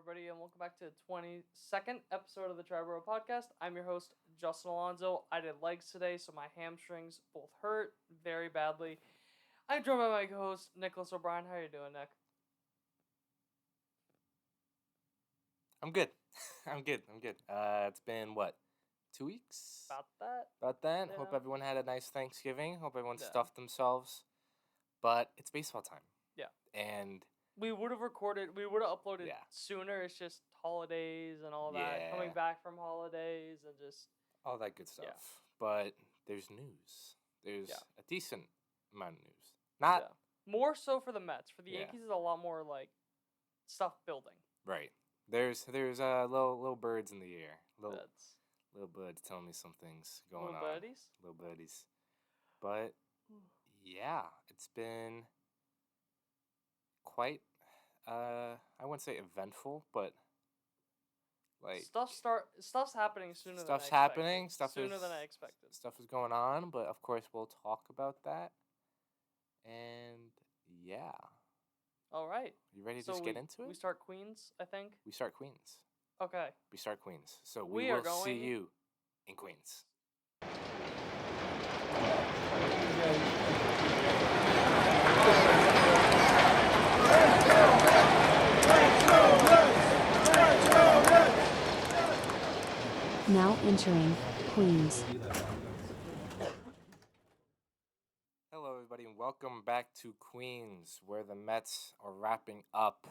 everybody, and welcome back to the 22nd episode of the Triboro podcast. I'm your host, Justin Alonzo. I did legs today, so my hamstrings both hurt very badly. I'm joined by my co-host, Nicholas O'Brien. How are you doing, Nick? I'm good. I'm good. It's been, 2 weeks? About that? About that. Yeah. Hope everyone had a nice Thanksgiving. Hope everyone Yeah. stuffed themselves. But it's baseball time. Yeah. And we would have uploaded sooner. It's just holidays and all that. Coming back from holidays and just all that good stuff. Yeah. But there's news. There's a decent amount of news. Not more so for the Mets. For the Yeah. Yankees, is a lot more like stuff building. right. There's little birds in the air. Little birds telling me some things going Little on. birdies? Little birdies. But yeah, it's been quite I wouldn't say eventful, but like stuff's happening sooner stuff's than I happening. expected. Sooner than I expected. Stuff is going on, but of course we'll talk about that. And yeah. All right. You ready to just get into it? We start Queens, I think. We start Queens. Okay. We start Queens. So we will see you in Queens. Now entering Queens. Hello, everybody, and welcome back to Queens, where the Mets are wrapping up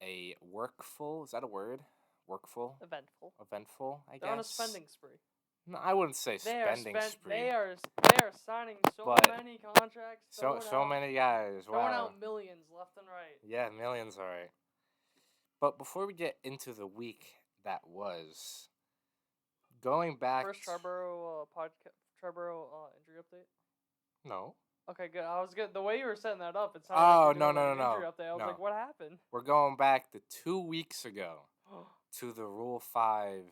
a workful. Is that a word? Workful? Eventful, I guess. They're on a spending spree. No, I wouldn't say spending spree. They are signing many contracts. So many guys. Wow. Throwing out millions left and right. Yeah, millions, all right. But before we get into the week that was, going back. First Triboro Triboro injury update. No. Okay, good. I was good. The way you were setting that up, it sounded like no. Injury update. I was like, what happened? We're going back to 2 weeks ago to the Rule 5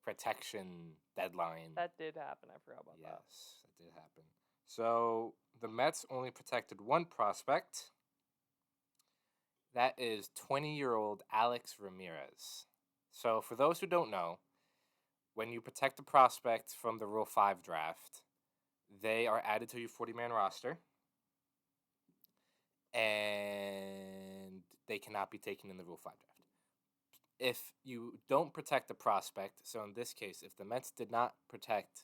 protection deadline. That did happen. I forgot about that. Yes, that did happen. So the Mets only protected one prospect. That is 20-year-old Alex Ramirez. So for those who don't know, when you protect a prospect from the Rule 5 draft, they are added to your 40-man roster, and they cannot be taken in the Rule 5 draft. If you don't protect the prospect, so in this case, if the Mets did not protect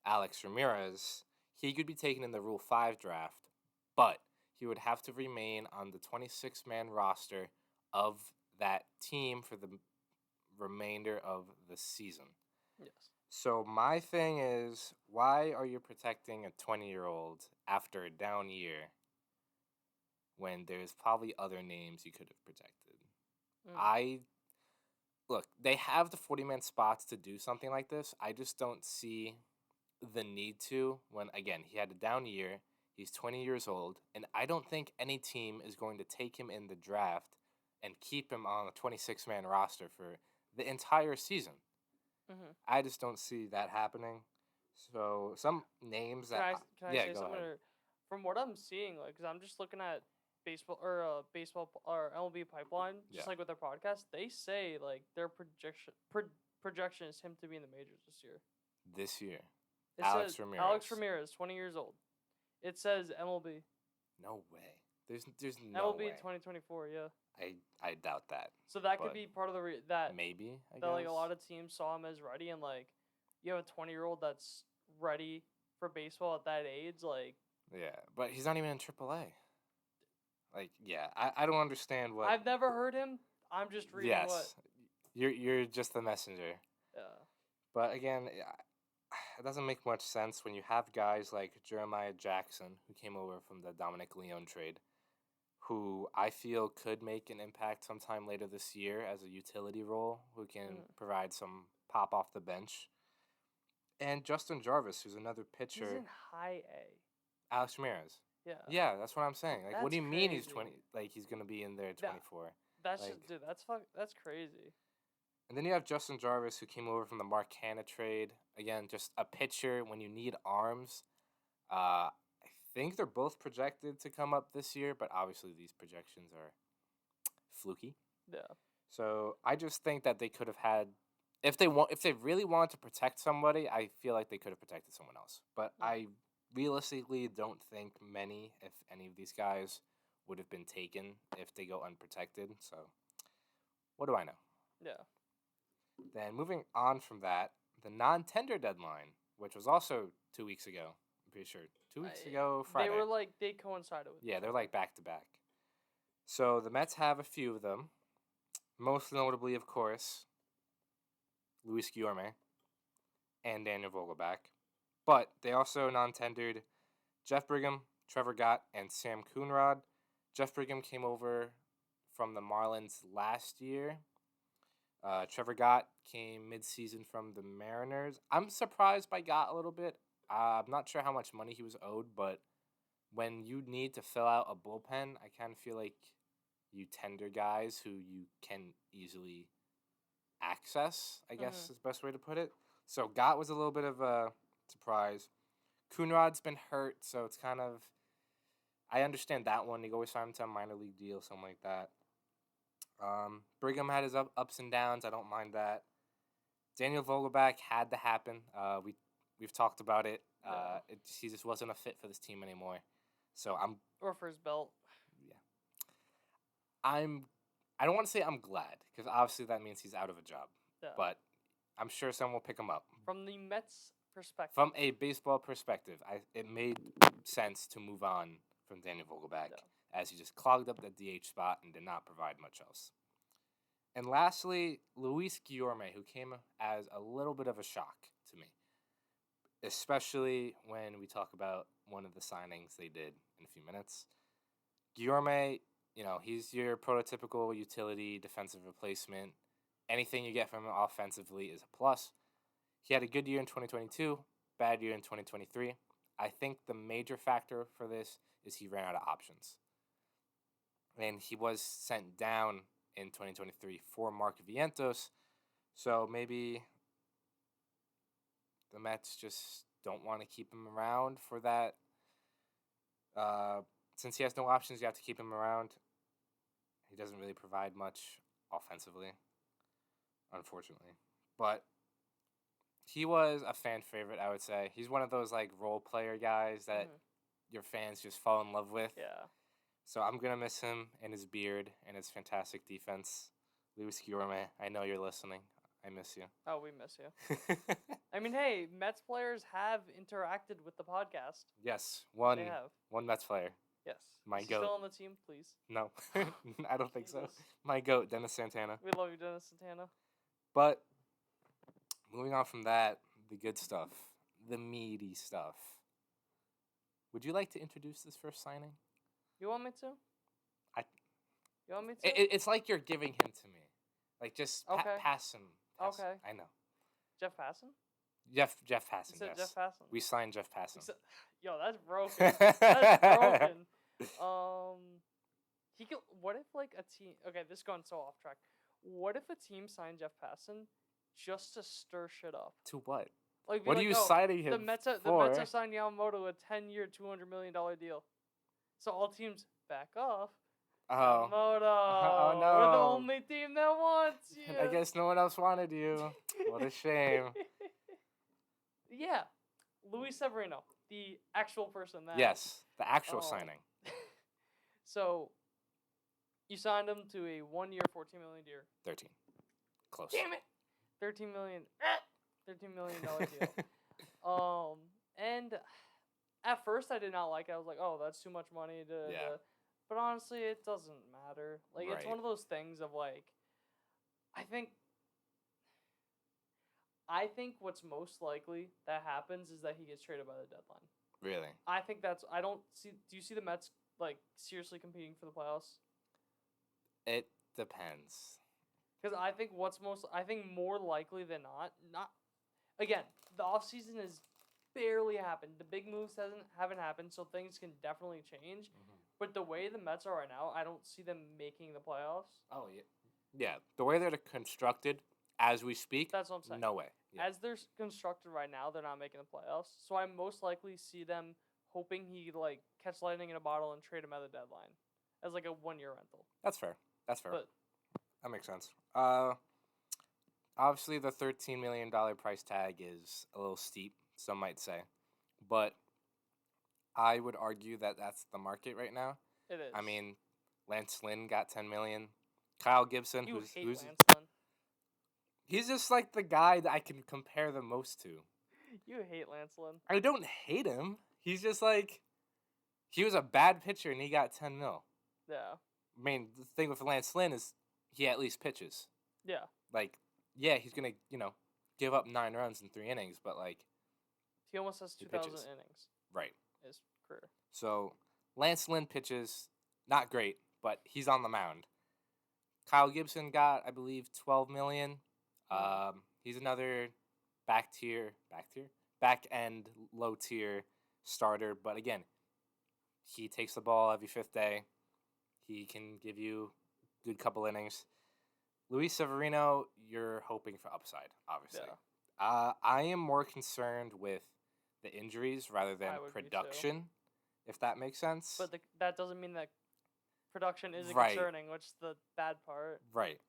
Alex Ramirez, he could be taken in the Rule 5 draft, but he would have to remain on the 26-man roster of that team for the remainder of the season. Yes. So my thing is, why are you protecting a 20-year-old after a down year when there's probably other names you could have protected? Look, they have the 40-man spots to do something like this. I just don't see the need to when, again, he had a down year. He's 20 years old, and I don't think any team is going to take him in the draft and keep him on a 26-man roster for the entire season. Mm-hmm. I just don't see that happening. So some names Can I say something? From what I'm seeing, like, because I'm just looking at baseball or MLB Pipeline, just like with their podcast, they say like their projection is him to be in the majors this year. Alex Ramirez. Alex Ramirez, 20 years old. It says MLB. No way. There's no MLB way. 2024. Yeah. I doubt that. So that could be part of the that maybe I that guess. Like a lot of teams saw him as ready, and like you have a 20-year-old that's ready for baseball at that age, like. Yeah, but he's not even in AAA. Like, yeah, I don't understand what. I've never heard him. I'm just reading what. You're just the messenger. Yeah. But again, it doesn't make much sense when you have guys like Jeremiah Jackson, who came over from the Dominic Leone trade, who I feel could make an impact sometime later this year as a utility role, who can provide some pop off the bench. And Justin Jarvis, who's another pitcher. He's in high A. Alex Ramirez. Yeah. Yeah, that's what I'm saying. Like, what do you mean he's 20? Crazy. Like, he's gonna be in there at 24. That's just, dude. That's crazy. And then you have Justin Jarvis, who came over from the Mark Hanna trade. Again, just a pitcher when you need arms. I think they're both projected to come up this year, but obviously these projections are fluky. Yeah. So I just think that they could have had, if they really wanted to protect somebody, I feel like they could have protected someone else. But I realistically don't think many, if any of these guys, would have been taken if they go unprotected. So what do I know? Yeah. Then moving on from that, the non-tender deadline, which was also 2 weeks ago. I'm pretty sure 2 weeks ago Friday. They coincided with. Yeah, they're like back to back. So the Mets have a few of them. Most notably, of course, Luis Guillorme and Daniel Vogelbach. But they also non-tendered Jeff Brigham, Trevor Gott, and Sam Coonrod. Jeff Brigham came over from the Marlins last year. Trevor Gott came mid-season from the Mariners. I'm surprised by Gott a little bit. I'm not sure how much money he was owed, but when you need to fill out a bullpen, I kind of feel like you tender guys who you can easily access, I guess is the best way to put it. So Gott was a little bit of a surprise. Coonrod's been hurt, so it's kind of, I understand that one. They always sign him to a minor league deal, something like that. Brigham had his ups and downs. I don't mind that. Daniel Vogelbach had to happen. We've talked about it. He just wasn't a fit for this team anymore. So or for his belt. Yeah. I don't want to say I'm glad, because obviously that means he's out of a job. Yeah. But I'm sure someone will pick him up. From the Mets' perspective. From a baseball perspective, it made sense to move on from Daniel Vogelbach, as he just clogged up the DH spot and did not provide much else. And lastly, Luis Guillorme, who came as a little bit of a shock to me, especially when we talk about one of the signings they did in a few minutes. Guillorme, he's your prototypical utility defensive replacement. Anything you get from him offensively is a plus. He had a good year in 2022, bad year in 2023. I think the major factor for this is he ran out of options. And he was sent down in 2023 for Mark Vientos. So maybe the Mets just don't want to keep him around for that. Since he has no options, you have to keep him around. He doesn't really provide much offensively, unfortunately. But he was a fan favorite, I would say. He's one of those role player guys that your fans just fall in love with. Yeah. So I'm going to miss him and his beard and his fantastic defense. Luis Guillorme, I know you're listening. I miss you. Oh, we miss you. I mean, hey, Mets players have interacted with the podcast. Yes, They have. one Mets player. Yes. My Is he goat. still on the team, please? No, I don't think so. My goat, Dennis Santana. We love you, Dennis Santana. But moving on from that, the good stuff, the meaty stuff. Would you like to introduce this first signing? You want me to? You want me to? It's like you're giving him to me. Just pass him. Okay. I know. Jeff Passan? Jeff Passan, yes. Jeff Passan. We signed Jeff Passan. Yo, that's broken. That's broken. What if a team? Okay, this is going so off track. What if a team signed Jeff Passan just to stir shit up? To what? What are you signing him the Mets for? The Mets are signing Yamamoto a 10-year, $200 million deal. So all teams back off. Oh. Yamamoto. Oh no. We're the only team that wants you. I guess no one else wanted you. What a shame. Yeah. Luis Severino, the actual person that. Yes, the actual signing. So, you signed him to a 1-year, $14 million deal. 13. Close. Damn it! $13 million deal. And at first I did not like it. I was like, oh, that's too much money to. But honestly, it doesn't matter. It's one of those things of I think what's most likely that happens is that he gets traded by the deadline. Really? I think do you see the Mets seriously competing for the playoffs? It depends. Because I think more likely than not again, the offseason has barely happened. The big moves haven't happened, so things can definitely change. Mm-hmm. But the way the Mets are right now, I don't see them making the playoffs. Oh yeah. Yeah. The way they're constructed as we speak. That's what I'm saying. No way. Yeah. As they're constructed right now, they're not making the playoffs. So I most likely see them hoping he catch lightning in a bottle and trade him at the deadline as a 1-year rental. That's fair. But That makes sense. Obviously the $13 million price tag is a little steep, some might say, but I would argue that that's the market right now. It is. I mean, Lance Lynn got $10 million. Kyle Gibson, you hate who's Lance Lynn. he's just like the guy that I can compare the most to. You hate Lance Lynn. I don't hate him. He's just like, he was a bad pitcher and he got 10 mil. Yeah. I mean, the thing with Lance Lynn is he at least pitches. Yeah. Like, yeah, he's gonna give up 9 runs in 3 innings, but like, he almost has 2,000 innings. Right. His career. So Lance Lynn pitches not great, but he's on the mound. Kyle Gibson got, I believe, 12 million. He's another back end, low tier starter. But again, he takes the ball every 5th day. He can give you a good couple innings. Luis Severino, you're hoping for upside, obviously. Yeah. I am more concerned with the injuries rather than production, if that makes sense. But that doesn't mean that production isn't Right. concerning, which is the bad part. Right.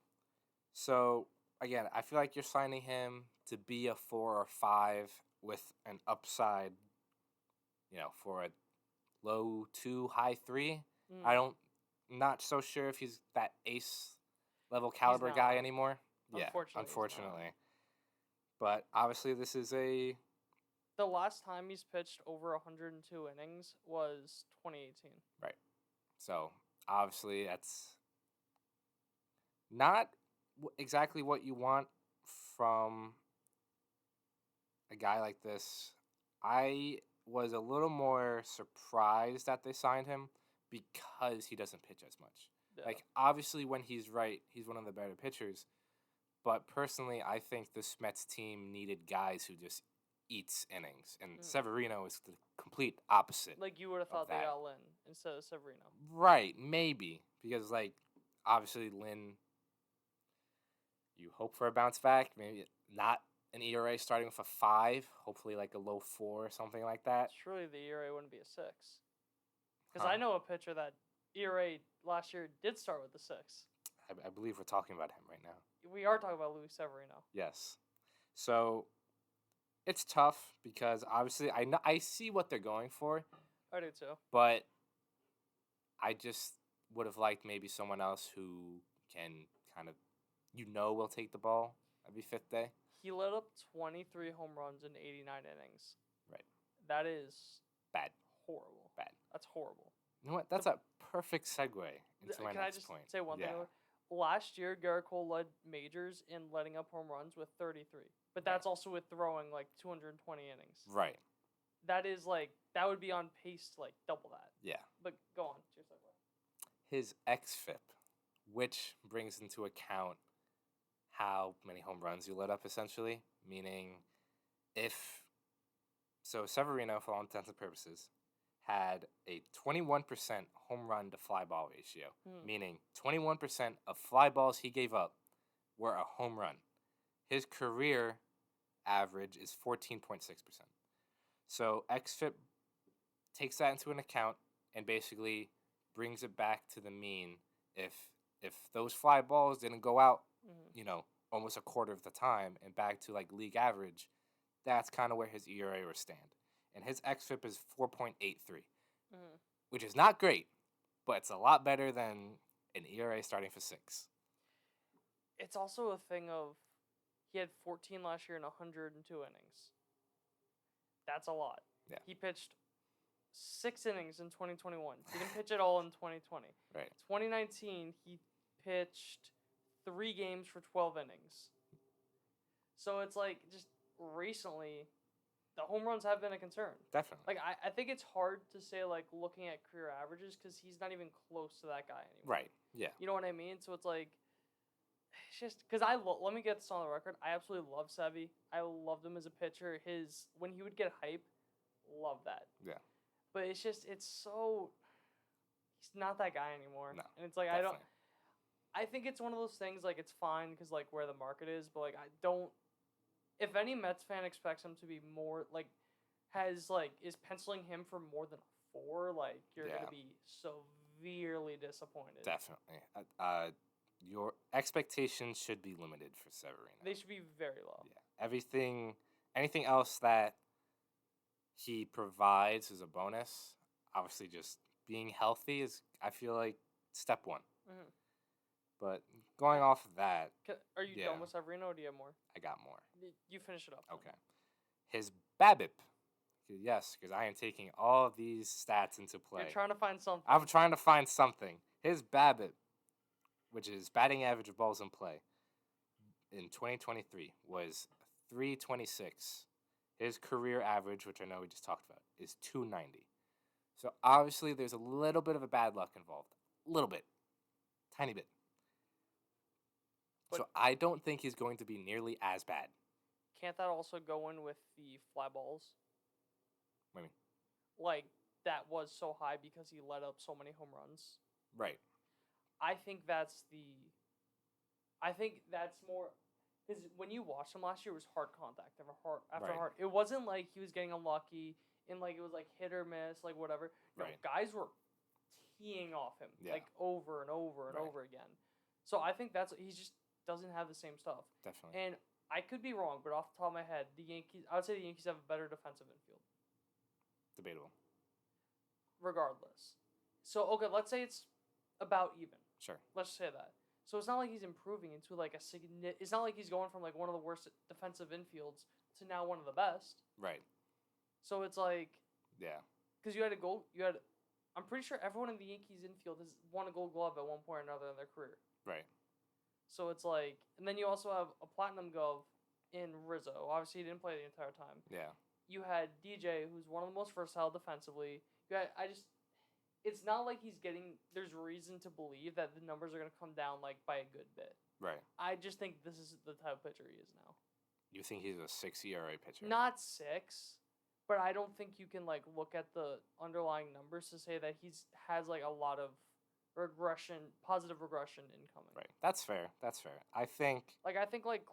So, again, I feel like you're signing him to be a 4 or 5 with an upside, for a low 2, high 3. Not so sure if he's that ace level caliber guy anymore. Yeah, unfortunately. But obviously this is the last time he's pitched over 102 innings was 2018. Right. So, obviously that's not exactly what you want from a guy like this. I was a little more surprised that they signed him because he doesn't pitch as much. Yeah. Like, obviously when he's right, he's one of the better pitchers. But personally, I think this Mets team needed guys who just eats innings. And Severino is the complete opposite. Like, you would have thought they got Lynn instead of Severino. Right, maybe. Because, like, obviously Lynn, you hope for a bounce back. Maybe not an ERA starting with a 5. Hopefully, like, a low 4 or something like that. Surely the ERA wouldn't be a 6. Because I know a pitcher that ERA last year did start with a 6. I believe we're talking about him right now. We are talking about Luis Severino. Yes. So, it's tough because obviously I see what they're going for. I do too. But I just would have liked maybe someone else who can kind of, will take the ball every 5th day. He let up 23 home runs in 89 innings. Right. That is bad. Horrible. Bad. That's horrible. You know what? That's a perfect segue into my next point. Can I just say one thing? Last year, Garrett Cole led majors in letting up home runs with 33. But that's also with throwing like 220 innings. Right. That is that would be on pace to double that. Yeah. But go on. His xFIP, which brings into account how many home runs you let up, essentially. Meaning, Severino, for all intents and purposes, had a 21% home run to fly ball ratio, meaning 21% of fly balls he gave up were a home run. His career average is 14.6%. So XFIP takes that into an account and basically brings it back to the mean. If those fly balls didn't go out, almost a quarter of the time and back to league average, that's kind of where his ERA would stand. And his xFIP is 4.83, which is not great, but it's a lot better than an ERA starting for 6. It's also a thing of he had 14 last year in 102 innings. That's a lot. Yeah. He pitched 6 innings in 2021. He didn't pitch at all in 2020. Right. 2019, he pitched 3 games for 12 innings. So it's just recently, the home runs have been a concern. Definitely. I think it's hard to say, looking at career averages, because he's not even close to that guy anymore. Right, yeah. You know what I mean? So it's it's just, because let me get this on the record, I absolutely love Sevy. I loved him as a pitcher. When he would get hype, love that. Yeah. But it's just, he's not that guy anymore. No, and it's definitely. I think it's one of those things, it's fine, because, where the market is, but, I don't, if any Mets fan expects him to be more, is penciling him for more than a 4, you're going to be severely disappointed. Definitely. your expectations should be limited for Severino. They should be very low. Yeah. Anything else that he provides is a bonus. Obviously, just being healthy is, I feel like, step one. Mm-hmm. But going off of that, Are you done with Severino, or do you have more? I got more. You finish it up. Okay. His BABIP. Yes, because I am taking all of these stats into play. You're trying to find something. I'm trying to find something. His BABIP, which is batting average of balls in play, in 2023 was 326. His career average, which I know we just talked about, is 290. So obviously there's a little bit of a bad luck involved. A little bit. Tiny bit. So I don't think he's going to be nearly as bad. Can't that also go in with the fly balls? What do you mean? Like, that was so high because he let up so many home runs. Right. I think that's more... Because when you watched him last year, it was hard contact after hard. It wasn't like he was getting unlucky and like it was like hit or miss, like whatever. No, guys were teeing off him like over and over and over again. So I think he just doesn't have the same stuff. Definitely. And I could be wrong, but off the top of my head, I would say the Yankees have a better defensive infield. Debatable. Regardless. So, okay, let's say it's about even. Sure. Let's say that. So it's not like he's improving into like it's not like he's going from like one of the worst defensive infields to now one of the best. Right. So it's like... Yeah. Because I'm pretty sure everyone in the Yankees infield has won a Gold Glove at one point or another in their career. Right. So it's like... And then you also have a Platinum Glove in Rizzo. Obviously, he didn't play the entire time. Yeah. You had DJ, who's one of the most versatile defensively. It's not like there's reason to believe that the numbers are going to come down like by a good bit. Right. I just think this is the type of pitcher he is now. You think he's a 6 ERA pitcher? Not 6, but I don't think you can like look at the underlying numbers to say that has like a lot of positive regression incoming. Right. That's fair. I think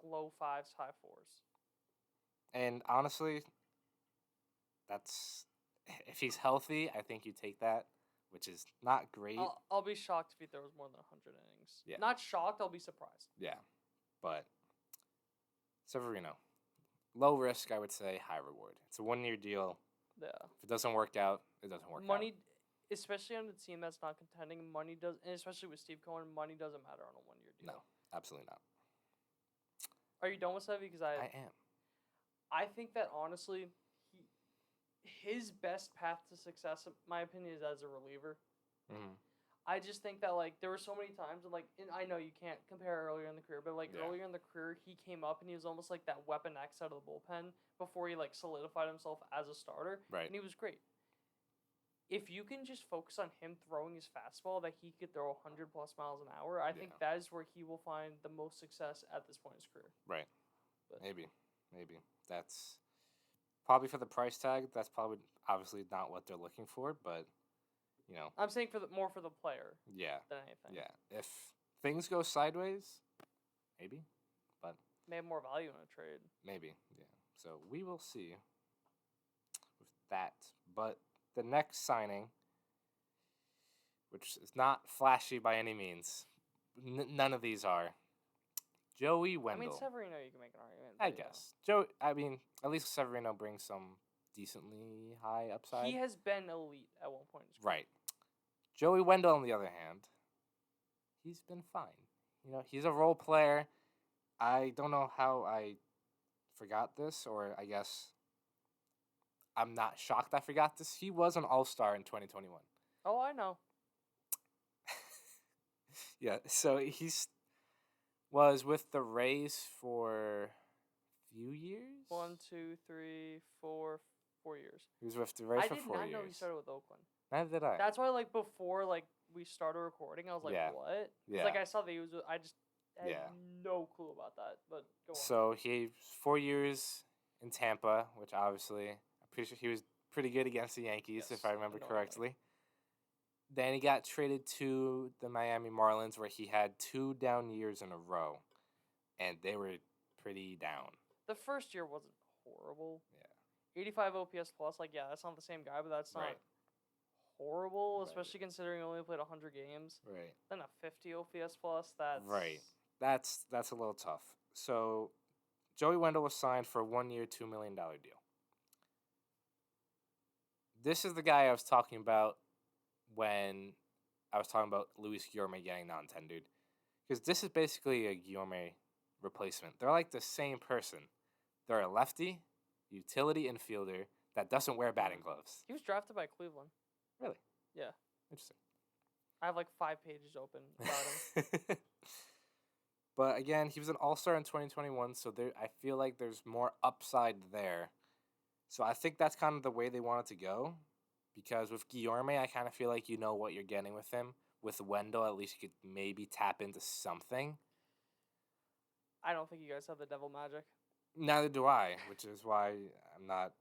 low 5s, high 4s. And honestly, if he's healthy, I think you take that, which is not great. I'll be shocked if he throws more than 100 innings. Yeah. Not shocked, I'll be surprised. Yeah. But Severino, low risk, I would say, high reward. It's a 1-year deal. Yeah. If it doesn't work out, it doesn't work out. Money, especially on a team that's not contending, and especially with Steve Cohen, money doesn't matter on a 1-year deal. No, absolutely not. Are you done with Sevy? Because I am. I think that honestly, his best path to success, in my opinion, is as a reliever. Mm-hmm. I just think that like there were so many times and I know you can't compare earlier in the career, but earlier in the career he came up and he was almost like that weapon X out of the bullpen before he like solidified himself as a starter. Right. And he was great. If you can just focus on him throwing his fastball that he could throw 100+ miles an hour, I think that is where he will find the most success at this point in his career. Right. But maybe. That's probably for the price tag. That's probably obviously not what they're looking for, but you know. I'm saying more for the player. Yeah. Than anything. Yeah. If things go sideways, maybe. But may have more value in a trade. Maybe. Yeah. So we will see with that. But the next signing, which is not flashy by any means, none of these are. Joey Wendell. I mean, Severino, you can make an argument. I guess. At least Severino brings some decently high upside. He has been elite at one point. Right. Joey Wendell, on the other hand, he's been fine. You know, he's a role player. I don't know how I forgot this, or I guess I'm not shocked I forgot this. He was an all-star in 2021. Oh, I know. Yeah, so was with the Rays for a few years? 1, 2, 3, 4 years. He was with the Rays for 4 years. I did not know he started with Oakland. Neither did I. That's why, before, we started recording, I was like, what? Yeah. I saw that he was... I just had no clue about that, but go on. So, he 4 years in Tampa, which obviously, I'm pretty sure he was pretty good against the Yankees, if I remember correctly. Then he got traded to the Miami Marlins, where he had 2 down years in a row, and they were pretty down. The first year wasn't horrible. Yeah. 85 OPS plus, that's not the same guy, but that's not horrible, Right. especially considering he only played 100 games. Right. Then a 50 OPS plus. That's Right. That's a little tough. So, Joey Wendell was signed for a 1-year, $2 million deal. This is the guy I was talking about when I was talking about Luis Guillorme getting non-tendered. Because this is basically a Guillorme replacement. They're like the same person. They're a lefty, utility infielder that doesn't wear batting gloves. He was drafted by Cleveland. Really? Yeah. Interesting. I have like 5 pages open about him. But again, he was an all-star in 2021, so I feel like there's more upside there. So I think that's kind of the way they want it to go. Because with Guillorme, I kind of feel like you know what you're getting with him. With Wendell, at least you could maybe tap into something. I don't think you guys have the devil magic. Neither do I, which is why I'm not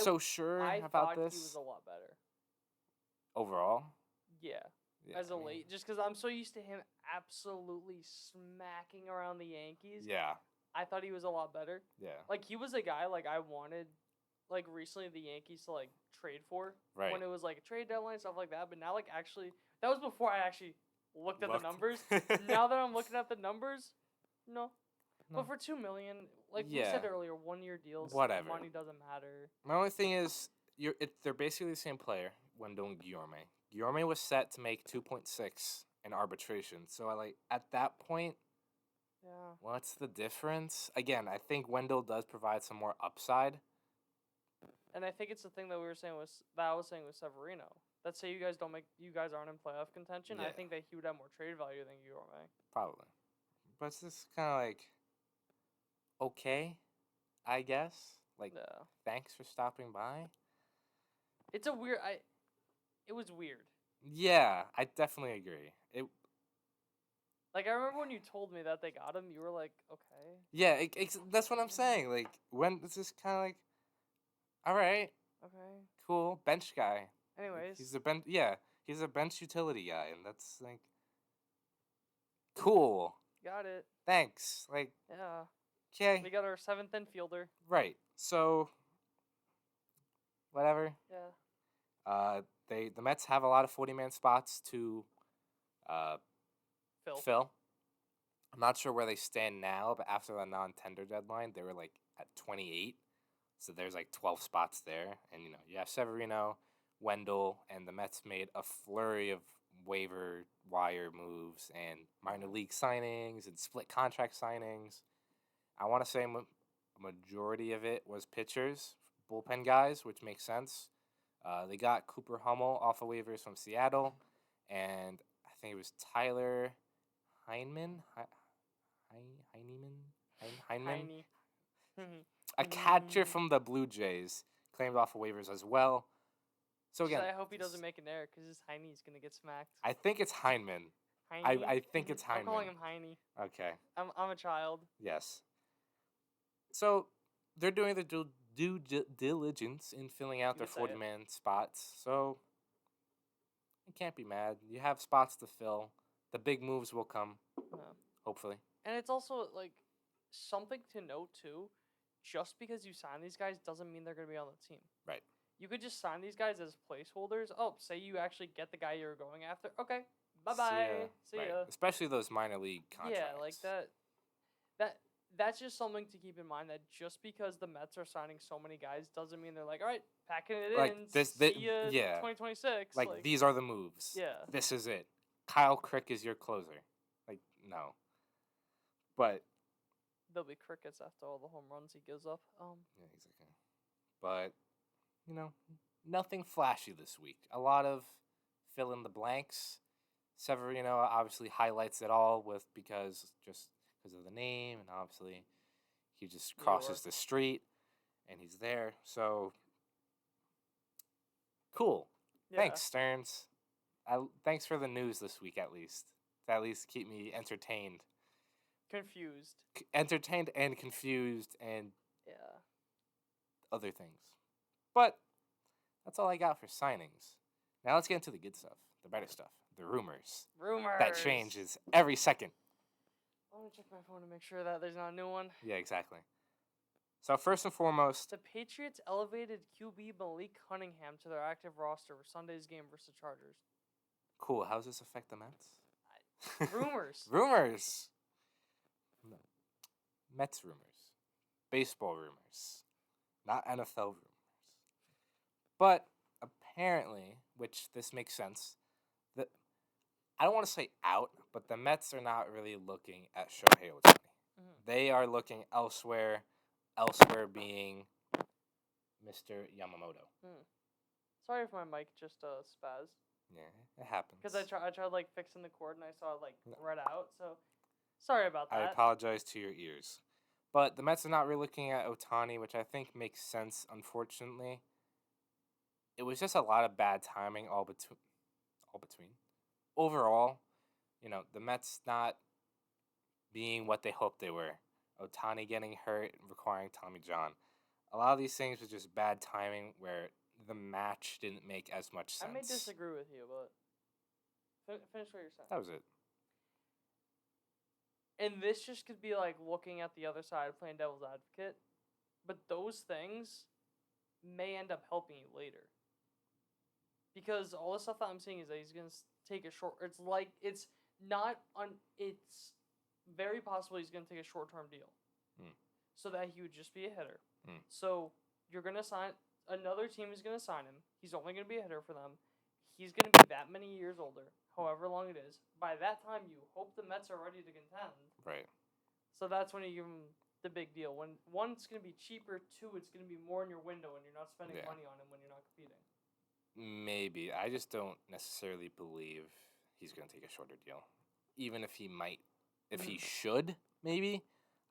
so sure about this. I thought he was a lot better. Overall? Yeah. As a late, just because I'm so used to him absolutely smacking around the Yankees. Yeah. I thought he was a lot better. Yeah. Like, he was a guy, like, I wanted, like, recently the Yankees to, like, trade for. Right. When it was, like, a trade deadline, stuff like that. But now, like, actually, that was before I actually looked at the numbers. Now that I'm looking at the numbers, no. But for $2 million, like we said earlier, 1-year deals, whatever. Money doesn't matter. My only thing is, they're basically the same player, Wendell and Guillorme. Guillorme was set to make 2.6 in arbitration. So at that point, yeah. What's the difference? Again, I think Wendell does provide some more upside. And I think it's the thing that I was saying with Severino. Let's say you guys aren't in playoff contention. Yeah. I think that he would have more trade value than Guillorme. Probably. But it's just kind of like, okay, I guess. Like, thanks for stopping by. It's it was weird. Yeah, I definitely agree. Like, I remember when you told me that they got him, you were like, okay. Yeah, that's what I'm saying. Like, when it's just kind of like, all right. Okay. Cool. Bench guy. Anyways. He's a bench utility guy, and that's, like, cool. Got it. Thanks. Like, yeah. Okay. We got our 7th infielder. Right. So, whatever. Yeah. The Mets have a lot of 40-man spots to fill. I'm not sure where they stand now, but after the non-tender deadline, they were like at 28. So there's like 12 spots there. And, you have Severino, Wendell, and the Mets made a flurry of waiver wire moves and minor league signings and split contract signings. I want to say a majority of it was pitchers, bullpen guys, which makes sense. They got Cooper Hummel off of waivers from Seattle, and I think it was Tyler Heineman. A catcher from the Blue Jays claimed off of waivers as well. So again, I hope he doesn't make an error because his Heine's gonna get smacked. I think it's Heineman. Heine? I think it's Heineman. I'm calling him Heine. Okay. I'm a child. Yes. So they're doing the due diligence in filling out their 40-man spots. So you can't be mad. You have spots to fill. The big moves will come. Hopefully. And it's also like something to note too. Just because you sign these guys doesn't mean they're going to be on the team. Right. You could just sign these guys as placeholders. Oh, say you actually get the guy you're going after. Okay. Bye-bye. See ya. Especially those minor league contracts. Yeah, like that's just something to keep in mind, that just because the Mets are signing so many guys doesn't mean they're like, all right, packing it in. See ya 2026. Like, these are the moves. Yeah. This is it. Kyle Crick is your closer. Like, no. But there'll be crickets after all the home runs he gives up. Yeah, exactly. But, nothing flashy this week. A lot of fill in the blanks. Severino obviously highlights it all because of the name, and obviously he just crosses the street and he's there. So cool. Yeah. Thanks, Stearns. Thanks for the news this week, at least. To at least keep me entertained. Confused. Entertained and confused and other things. But that's all I got for signings. Now let's get into the good stuff, the better stuff, the rumors. That changes every second. I'm going to check my phone to make sure that there's not a new one. Yeah, exactly. So first and foremost, The Patriots elevated QB Malik Cunningham to their active roster for Sunday's game versus the Chargers. cool. How does this affect the Mets? Rumors. Rumors. No. Mets rumors. Baseball rumors. Not NFL rumors. But apparently, which this makes sense, that I don't want to say out, but the Mets are not really looking at Shohei Ohtani. Mhm. They are looking elsewhere. Elsewhere being Mr. Yamamoto. Sorry if my mic just spazzed. Yeah, it happens. Because I tried like fixing the cord and I saw it like No. red out. So sorry about that. I apologize to your ears. But the Mets are not really looking at Ohtani, which I think makes sense, unfortunately. It was just a lot of bad timing all between. Overall, the Mets not being what they hoped they were. Ohtani getting hurt, requiring Tommy John. A lot of these things was just bad timing where the match didn't make as much sense. I may disagree with you, but finish what you're saying. That was it. And this just could be like looking at the other side, playing devil's advocate. But those things may end up helping you later. Because all the stuff that I'm seeing is that he's going to take a short... It's very possible he's going to take a short-term deal. So that he would just be a hitter. So you're going to sign... Another team is going to sign him. He's only going to be a hitter for them. He's going to be that many years older, however long it is. By that time, you hope the Mets are ready to contend. Right. So that's when you give him the big deal. When one, it's going to be cheaper. Two, it's going to be more in your window and you're not spending money on him when you're not competing. Maybe. I just don't necessarily believe he's going to take a shorter deal. Even if he might. If he should, maybe.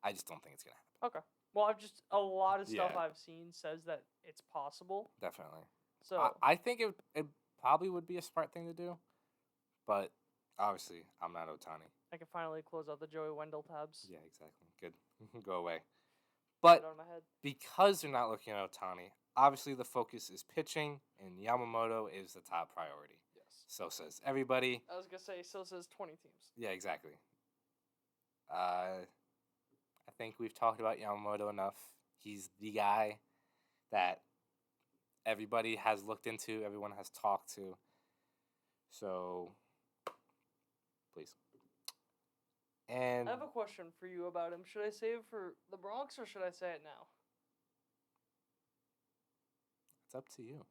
I just don't think it's going to happen. Okay. Well, a lot of stuff I've seen says that it's possible. Definitely. So I think it probably would be a smart thing to do. But obviously, I'm not Ohtani. I can finally close out the Joey Wendell tabs. Yeah, exactly. Good. Go away. But Get out of my head. because they're not looking at Ohtani, obviously the focus is pitching, and Yamamoto is the top priority. Yes. So says everybody. I was going to say, so says 20 teams. Yeah, exactly. I think we've talked about Yamamoto enough. He's the guy that everybody has looked into, everyone has talked to. So, please. And I have a question for you about him. Should I save it for the Bronx or should I say it now? it's up to you.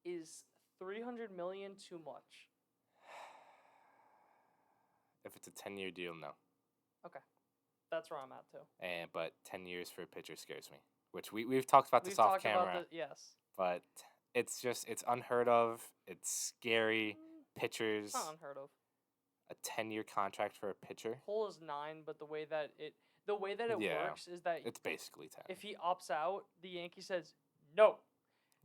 Is $300 million too much? If it's a 10-year deal, no. Okay. That's where I'm at too. But 10 years for a pitcher scares me. Which we've talked about this off camera. Yes. But it's unheard of. It's scary. Pitchers. It's not unheard of. A 10-year contract for a pitcher. Hole is 9, but the way that it works is that it's basically 10. if he opts out, the Yankee says no.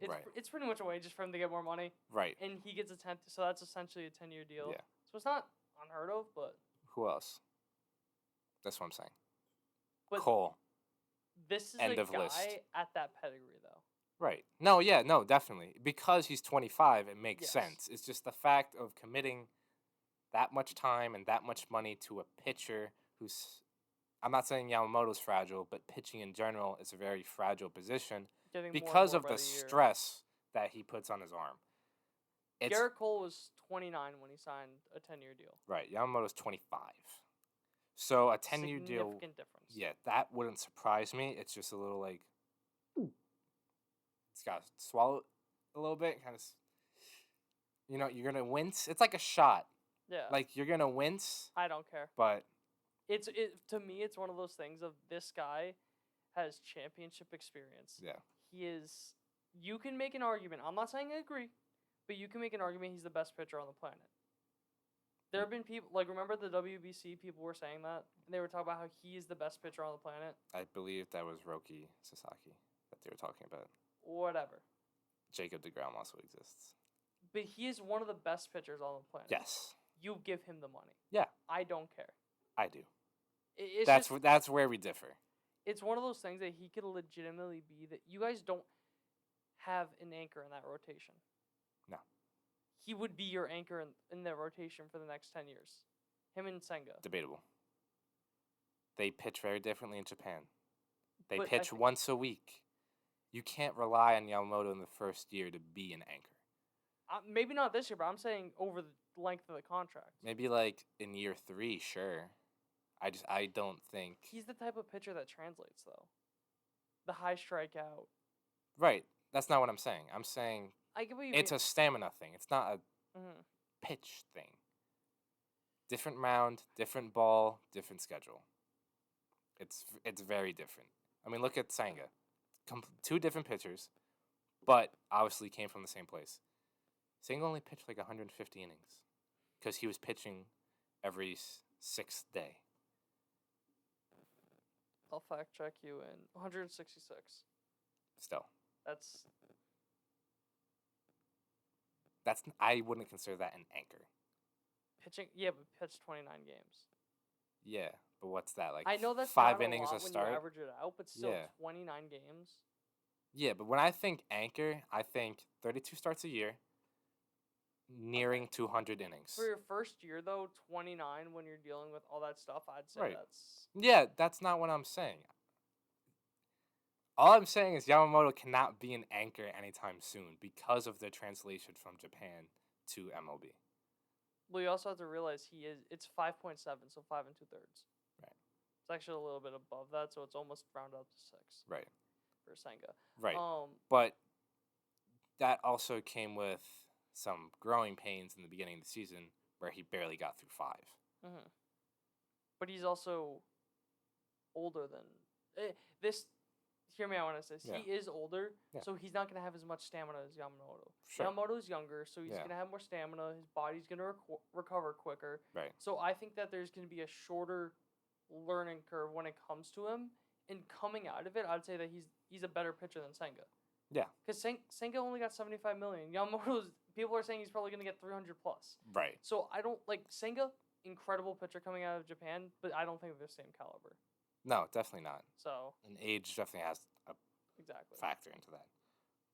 Right. It's pretty much a way just for him to get more money. Right. And he gets a 10th, so that's essentially a 10-year deal. Yeah. So it's not unheard of, but Who else? That's what I'm saying. But Cole. this is End a of guy list. at that pedigree, though. Right. No, definitely. Because he's 25, it makes sense. It's just the fact of committing that much time and that much money to a pitcher who's... I'm not saying Yamamoto's fragile, but pitching in general is a very fragile position because of the stress that he puts on his arm. Garrett Cole was 29 when he signed a 10-year deal. Right. Yamamoto's 25. So a 10-year deal... Significant difference. Yeah, that wouldn't surprise me. It's just a little like... It's got to swallow a little bit. Kind of... you're going to wince. It's like a shot. Yeah. Like, you're going to wince. I don't care. But... To me, it's one of those things of this guy has championship experience. Yeah. He is... You can make an argument. I'm not saying I agree, but you can make an argument he's the best pitcher on the planet. There have been people, like, remember the WBC, people were saying that? And they were talking about how he is the best pitcher on the planet. I believe that was Roki Sasaki that they were talking about. Whatever. Jacob deGrom also exists. But he is one of the best pitchers on the planet. Yes. You give him the money. Yeah. I don't care. I do. That's where we differ. It's one of those things that he could legitimately be that you guys don't have an anchor in that rotation. No. He would be your anchor in the rotation for the next 10 years. Him and Senga. Debatable. They pitch very differently in Japan. They But pitch once a week. You can't rely on Yamamoto in the first year to be an anchor. Maybe not this year, but I'm saying over the length of the contract. Maybe like in year 3, sure. I don't think He's the type of pitcher that translates, though. The high strikeout. Right. That's not what I'm saying. I'm saying I get what you it's mean. a stamina thing. It's not a pitch thing. Different mound, different ball, different schedule. It's very different. I mean, look at Senga. 2 different pitchers, but obviously came from the same place. Senga only pitched like 150 innings because he was pitching every 6th day. I'll fact check you in 166. Still. That's I wouldn't consider that an anchor. pitching. Yeah, but pitched 29 games. Yeah, but what's that, like I know that's 5 not innings a a lot when start? you average it out, but still Yeah. 29 games. Yeah, but when I think anchor, I think 32 starts a year, nearing 200 innings. For your first year, though, 29 when you're dealing with all that stuff, I'd say Right. that's... Yeah, that's not what I'm saying. All I'm saying is Yamamoto cannot be an anchor anytime soon because of the translation from Japan to MLB. Well, you also have to realize it's 5.7, so 5 2/3. Right. It's actually a little bit above that, so it's almost rounded up to 6. Right. For Senga. Right. But that also came with some growing pains in the beginning of the season where he barely got through 5. Mm-hmm. But he's also older than... Hear me out when I say this. Yeah. He is older, Yeah. so he's not going to have as much stamina as Yamamoto. Sure. Yamamoto's younger, so he's going to have more stamina. His body's going to recover quicker. Right. So I think that there's going to be a shorter learning curve when it comes to him. And coming out of it, I'd say that he's a better pitcher than Senga. Yeah. Because Senga only got $75 million. Yamamoto's, people are saying he's probably going to get 300 plus. Right. So I don't like Senga, incredible pitcher coming out of Japan, but I don't think they're the same caliber. No, definitely not. So. And age definitely has a factor into that.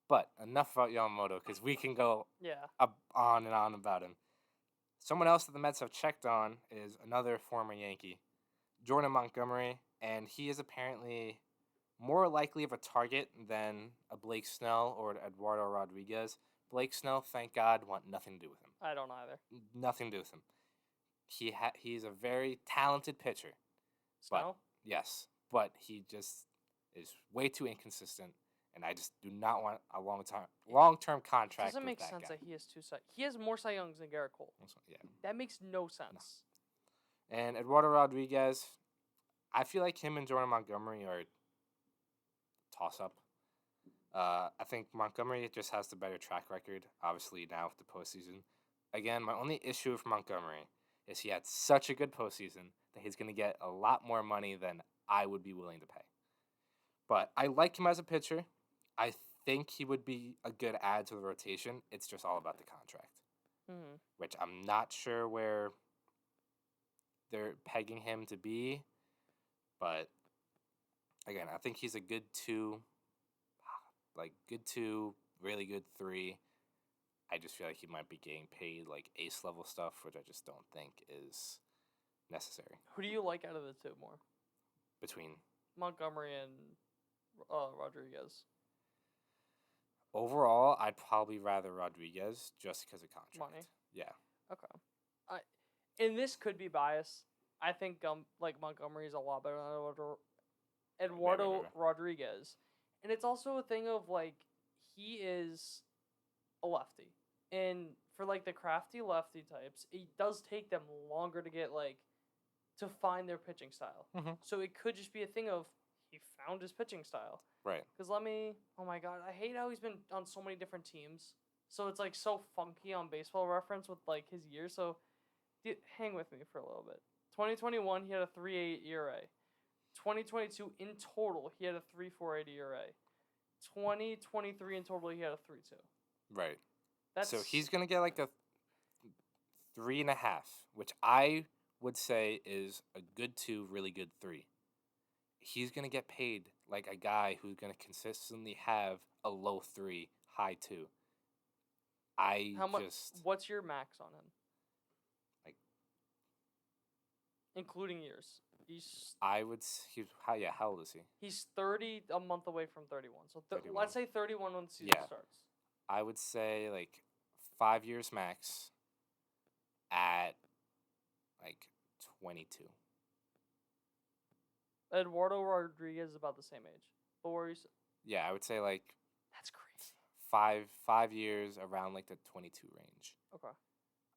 But enough about Yamamoto because we can go on and on about him. Someone else that the Mets have checked on is another former Yankee, Jordan Montgomery, and he is apparently more likely of a target than a Blake Snell or Eduardo Rodriguez. Blake Snell, thank God, want nothing to do with him. I don't either. Nothing to do with him. He's a very talented pitcher. Snell? Yes, but he just is way too inconsistent, and I just do not want a long-term contract. Doesn't make sense that he has 2 He has more Cy Youngs than Garrett Cole. Yeah, that makes no sense. No. And Eduardo Rodriguez, I feel like him and Jordan Montgomery are toss-up. I think Montgomery just has the better track record, obviously now with the postseason. Again, my only issue with Montgomery is he had such a good postseason that he's going to get a lot more money than I would be willing to pay. But I like him as a pitcher. I think he would be a good add to the rotation. It's just all about the contract, which I'm not sure where they're pegging him to be. But again, I think he's a good 2, really good 3. I just feel like he might be getting paid like ace level stuff, which I just don't think is necessary. Who do you like out of the 2 more? Between Montgomery and Rodriguez. Overall, I'd probably rather Rodriguez just because of contract. Money? Yeah. Okay. And this could be biased. I think Montgomery is a lot better than Eduardo Rodriguez. And it's also a thing of he is a lefty. And for the crafty lefty types, it does take them longer to get to find their pitching style. Mm-hmm. So it could just be a thing of he found his pitching style. Right. Because oh my God, I hate how he's been on so many different teams. So it's so funky on Baseball Reference with his years. So hang with me for a little bit. 2021, he had a 3.8 ERA. 2022, in total, he had a 3.48 ERA. 2023, in total, he had a 3.2. Right. So he's going to get a 3.5, which I would say is a good 2, really good 3. He's going to get paid like a guy who's going to consistently have a low 3, high 2. What's your max on him? including years. How old is he? He's 30 a month away from 31. So 31. let's say 31 when the season Yeah. starts. I would say like 5 years max at like 22. Eduardo Rodriguez is about the same age. But where you? Yeah, I would say like That's crazy. 5 years around like the 22 range. Okay.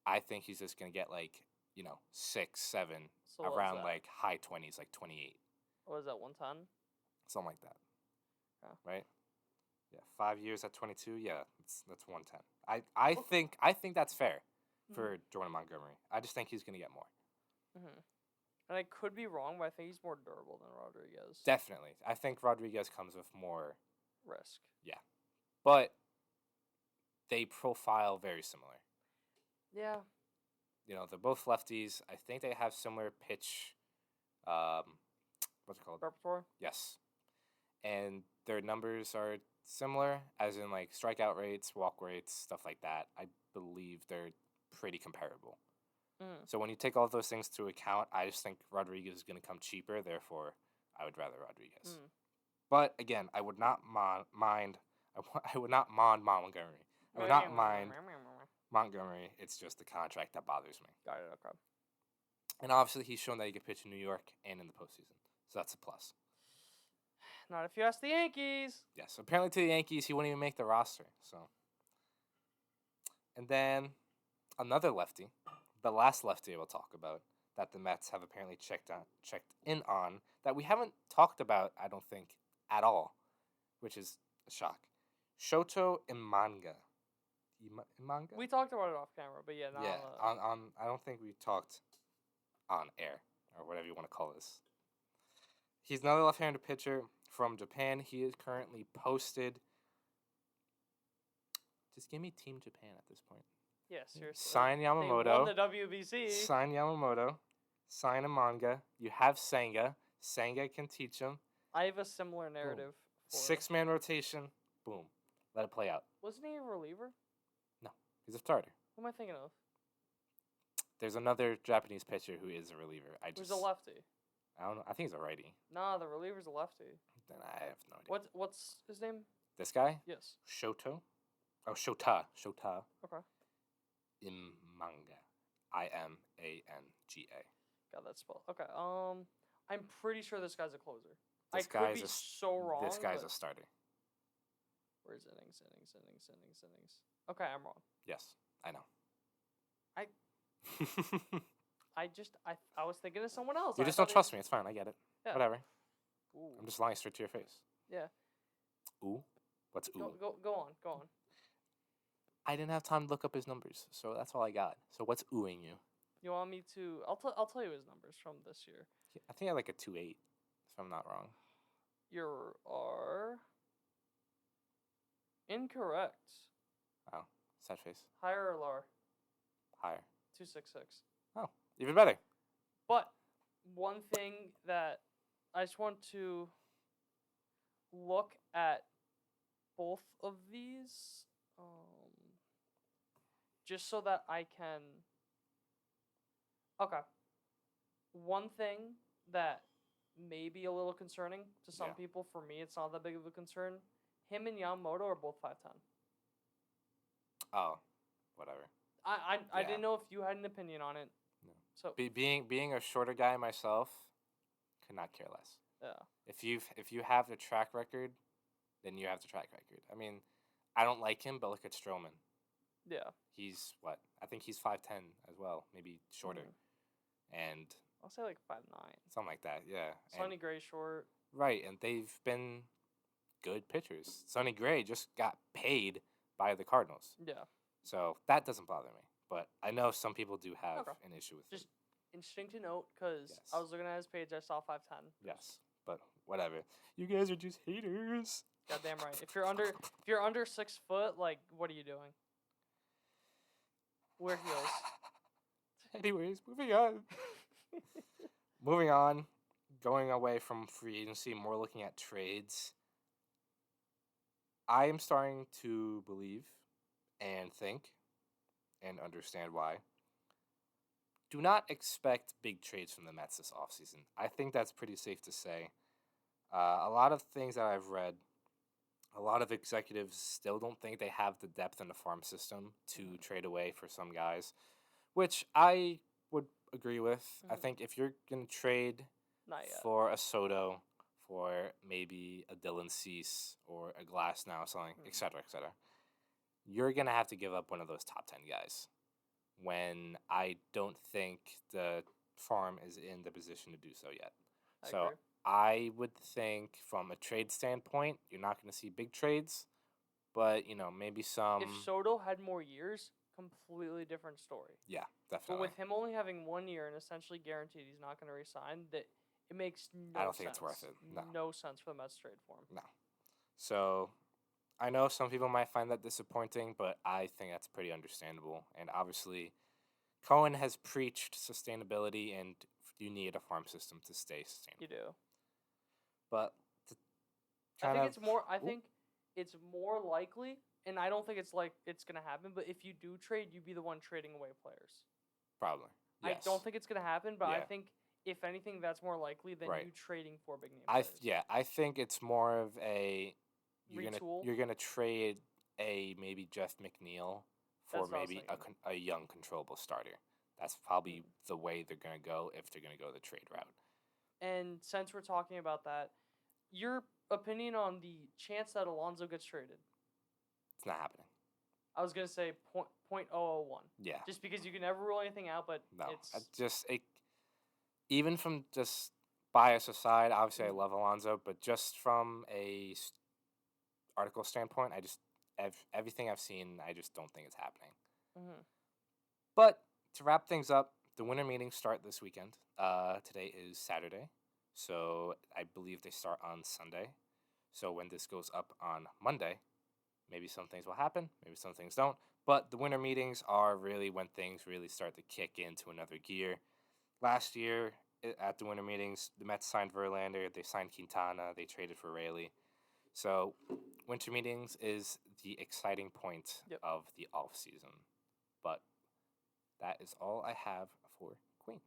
I think he's just gonna get like 6, 7 So what is around that? like high 20s, like 28, What is that? 110. something like that. Yeah. Right. Yeah, 5 years at 22. Yeah, that's 110. I think that's fair for Jordan Montgomery. I just think he's gonna get more. Mm-hmm. And I could be wrong, but I think he's more durable than Rodriguez. Definitely, I think Rodriguez comes with more Risk. Yeah, but they profile very similar. Yeah. They're both lefties. I think they have similar pitch. What's it called? Repertoire. Yes, and their numbers are similar, as in like strikeout rates, walk rates, stuff like that. I believe they're pretty comparable. So when you take all of those things into account, I just think Rodriguez is going to come cheaper. Therefore, I would rather Rodriguez. But again, I would not mind. I would not mind Montgomery. I would not mind Montgomery. It's just the contract that bothers me. Got it. Okay. And obviously, he's shown that he can pitch in New York and in the postseason. So that's a plus. Not if you ask the Yankees. Yes. Apparently, to the Yankees, he wouldn't even make the roster. So. And then another lefty, the last lefty we'll talk about, that the Mets have apparently checked in on, that we haven't talked about, I don't think, at all, which is a shock. Shoto Imanga. Imanga? We talked about it off camera, but yeah, on I don't think we talked on air, or whatever you want to call this. He's another left-handed pitcher from Japan. He is currently posted. Just give me Team Japan at this point. Yeah, seriously. Sign Yamamoto. They won the WBC. Sign Yamamoto. Sign a manga. You have Senga. Senga can teach him. I have a similar narrative. Six-man rotation. Boom. Let it play out. Wasn't he a reliever? No. He's a starter. Who am I thinking of? There's another Japanese pitcher who is a reliever. Who's a lefty? I don't know. I think he's a righty. Nah, the reliever's a lefty. Then I have no idea. What's his name? This guy? Yes. Shoto? Oh, Shota. Okay. Imanga. Imanga. Got that spell. Okay. I'm pretty sure this guy's a closer. This I could be so wrong. This guy's a starter. Where's innings? Okay, I'm wrong. Yes, I know. I was thinking of someone else. You just don't trust me. It's fine. I get it. Yeah. Whatever. Ooh. I'm just lying straight to your face. Yeah. Ooh? What's ooh? Go on. I didn't have time to look up his numbers, so that's all I got. So what's oohing you? You want me to? I'll tell you his numbers from this year. I think I had like a 2.8, if I'm not wrong. You are incorrect. Oh, sad face. Higher or lower? Higher. 266. Oh, even better. But one thing that I just want to look at both of these, just so that I can. Okay. One thing that may be a little concerning to some people, for me, it's not that big of a concern. Him and Yamamoto are both 5'10". Oh, whatever. I didn't know if you had an opinion on it. No. So being a shorter guy myself, could not care less. Yeah. If you have the track record, then you have the track record. I mean, I don't like him, but look at Stroman. Yeah. He's what? I think he's 5'10" as well, maybe shorter. And I'll say like 5'9". Something like that, yeah. Sonny Gray short. Right, and they've been good pitchers. Sonny Gray just got paid by the Cardinals. Yeah. So that doesn't bother me. But I know some people do have an issue with it. Just interesting to note, because I was looking at his page, I saw 5'10". Yes, but whatever. You guys are just haters. Goddamn right. If you're under 6 foot, like, what are you doing? Wear heels. Anyways, moving on. Moving on. Going away from free agency, more looking at trades. I am starting to believe and think and understand why do not expect big trades from the Mets this offseason. I think that's pretty safe to say. A lot of things that I've read, a lot of executives still don't think they have the depth in the farm system to trade away for some guys, which I would agree with. I think if you're going to trade for a Soto, for maybe a Dylan Cease or a Glass now, something, et cetera, you're going to have to give up one of those top 10 guys when I don't think the farm is in the position to do so yet. So I would think from a trade standpoint, you're not going to see big trades, but, maybe some... If Soto had more years, completely different story. Yeah, definitely. But with him only having 1 year and essentially guaranteed he's not going to resign, that it makes no sense. I don't think it's worth it. No. No sense for the Mets trade for him. No. So I know some people might find that disappointing, but I think that's pretty understandable. And obviously, Cohen has preached sustainability, and you need a farm system to stay sustainable. You do. But I think it's more likely, and I don't think it's gonna happen. But if you do trade, you be the one trading away players. Probably. Yes. I don't think it's gonna happen, but I think if anything, that's more likely than you trading for big name players. I think it's more of a Retool? You're gonna trade a maybe Jeff McNeil for maybe a young controllable starter. That's probably the way they're gonna go if they're gonna go the trade route. And since we're talking about that, your opinion on the chance that Alonso gets traded? It's not happening. I was gonna say 0.001. Yeah. Just because you can never rule anything out, but no, even from just bias aside, obviously I love Alonso, but just from a article standpoint, everything I've seen, I just don't think it's happening. Mm-hmm. But to wrap things up, the winter meetings start this weekend. Today is Saturday, so I believe they start on Sunday. So when this goes up on Monday, maybe some things will happen, maybe some things don't. But the winter meetings are really when things really start to kick into another gear. Last year at the winter meetings, the Mets signed Verlander, they signed Quintana, they traded for Raley. So winter meetings is the exciting point of the off season. But that is all I have for Queens.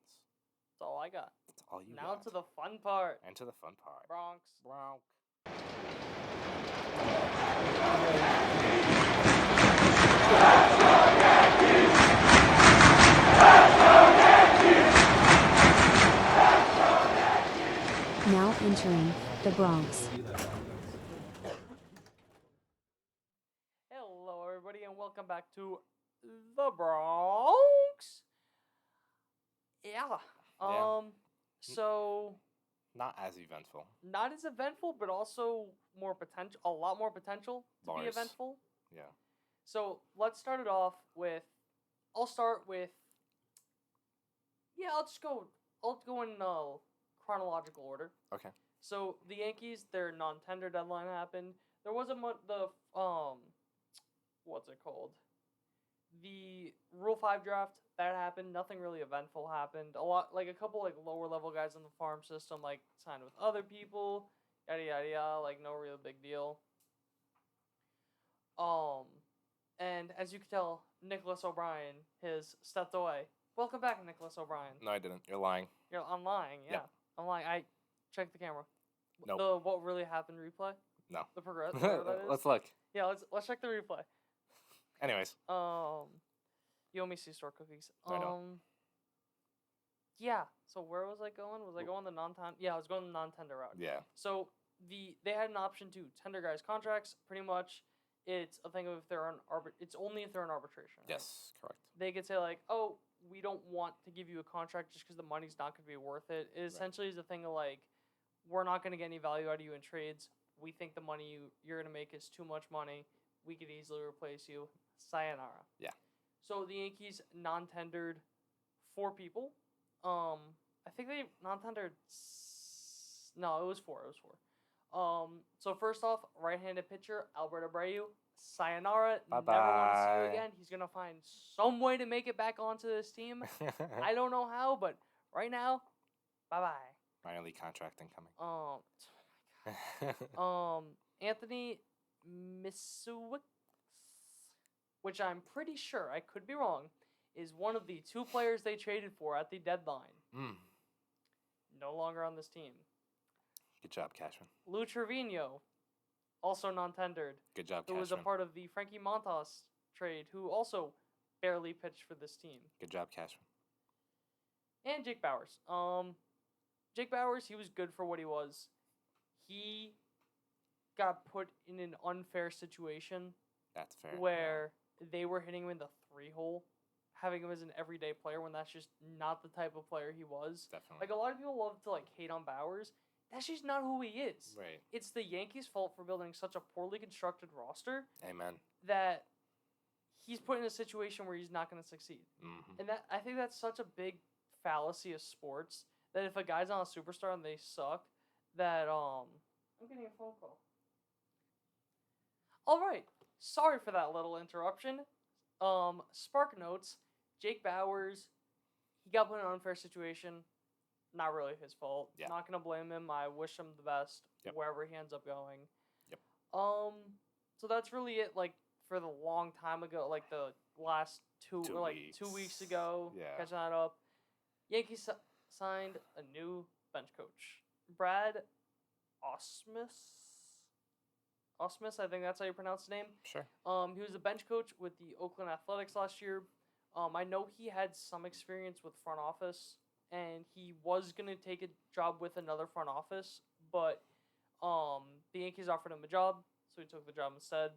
That's all I got. That's all you got. Now to the fun part. And to the fun part. Bronx. Now entering the Bronx. Hello, everybody, and welcome back to the Bronx. Yeah. So not as eventful. Not as eventful, but also more potential. A lot more potential to be eventful. Yeah. So let's start it off with. I'll start with. Yeah, I'll go in chronological order. Okay. So the Yankees, their non-tender deadline happened. There was what's it called? The Rule 5 draft that happened. Nothing really eventful happened. A couple lower level guys in the farm system signed with other people. Yada yada yada. No real big deal. And as you can tell, Nicholas O'Brien has stepped away. Welcome back, Nicholas O'Brien. No, I didn't. You're lying. I'm lying. Yeah. Yep. I'm lying. I checked the camera. Nope. The what really happened replay. No. The progress. Let's look. Yeah, let's check the replay. Anyways. You owe me C-store cookies. I know. Yeah. So where was I going? Was I going the non-tender? Yeah, I was going the non-tender route. Yeah. So they had an option to tender guys' contracts. Pretty much, it's a thing of if they're on it's only if they're in arbitration. Right? Yes, correct. They could say oh, we don't want to give you a contract just because the money's not going to be worth it. It essentially is a thing of we're not going to get any value out of you in trades. We think the money you're going to make is too much money. We could easily replace you. Sayonara. Yeah. So the Yankees non-tendered 4 people. I think they non-tendered. No, it was 4. So first off, right-handed pitcher Albert Abreu. Sayonara. Bye-bye. Never want to see you again. He's gonna find some way to make it back onto this team. I don't know how, but right now, bye-bye. Minor league contract incoming. Oh my God. Anthony Misiewicz, which I'm pretty sure, I could be wrong, is one of the 2 players they traded for at the deadline. No longer on this team. Good job, Cashman. Lou Trevino, also non-tendered. Good job, Who Cashman. was a part of the Frankie Montas trade, who also barely pitched for this team. Good job, Cashman. And Jake Bauers. Jake Bauers, he was good for what he was. He got put in an unfair situation. That's fair. Where they were hitting him in the 3-hole, having him as an everyday player when that's just not the type of player he was. Definitely. Like, a lot of people love to, like, hate on Bauers. That's just not who he is. Right. It's the Yankees' fault for building such a poorly constructed roster. Amen. That he's put in a situation where he's not going to succeed. Mm-hmm. And I think that's such a big fallacy of sports, that if a guy's not a superstar and they suck, that, I'm getting a phone call. All right. Sorry for that little interruption. Spark notes. Jake Bauers, he got put in an unfair situation. Not really his fault. Yeah. Not gonna blame him. I wish him the best wherever he ends up going. Yep. So that's really it. Like, for the long time ago, like the last 2 weeks ago. Yeah. Catching that up. Yankees signed a new bench coach, Brad Osmus, I think that's how you pronounce his name. Sure. He was a bench coach with the Oakland Athletics last year. I know he had some experience with front office, and he was going to take a job with another front office, but the Yankees offered him a job, so he took the job instead.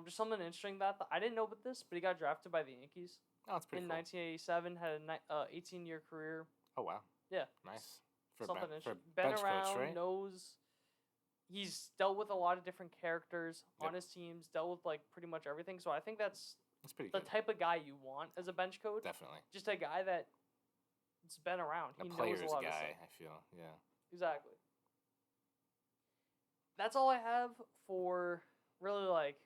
Just something interesting that I didn't know about this, but he got drafted by the Yankees. Oh, that's pretty in cool. 1987, had an 18-year career. Oh, wow. Yeah. Nice. Something interesting. For Been bench around, coach, right? knows. He's dealt with a lot of different characters on his teams, dealt with, like, pretty much everything. So I think that's pretty the good. type of guy you want as a bench coach. Definitely. Just a guy that's been around. He player's knows a lot guy, of stuff. I feel. Yeah. Exactly. That's all I have for really, like,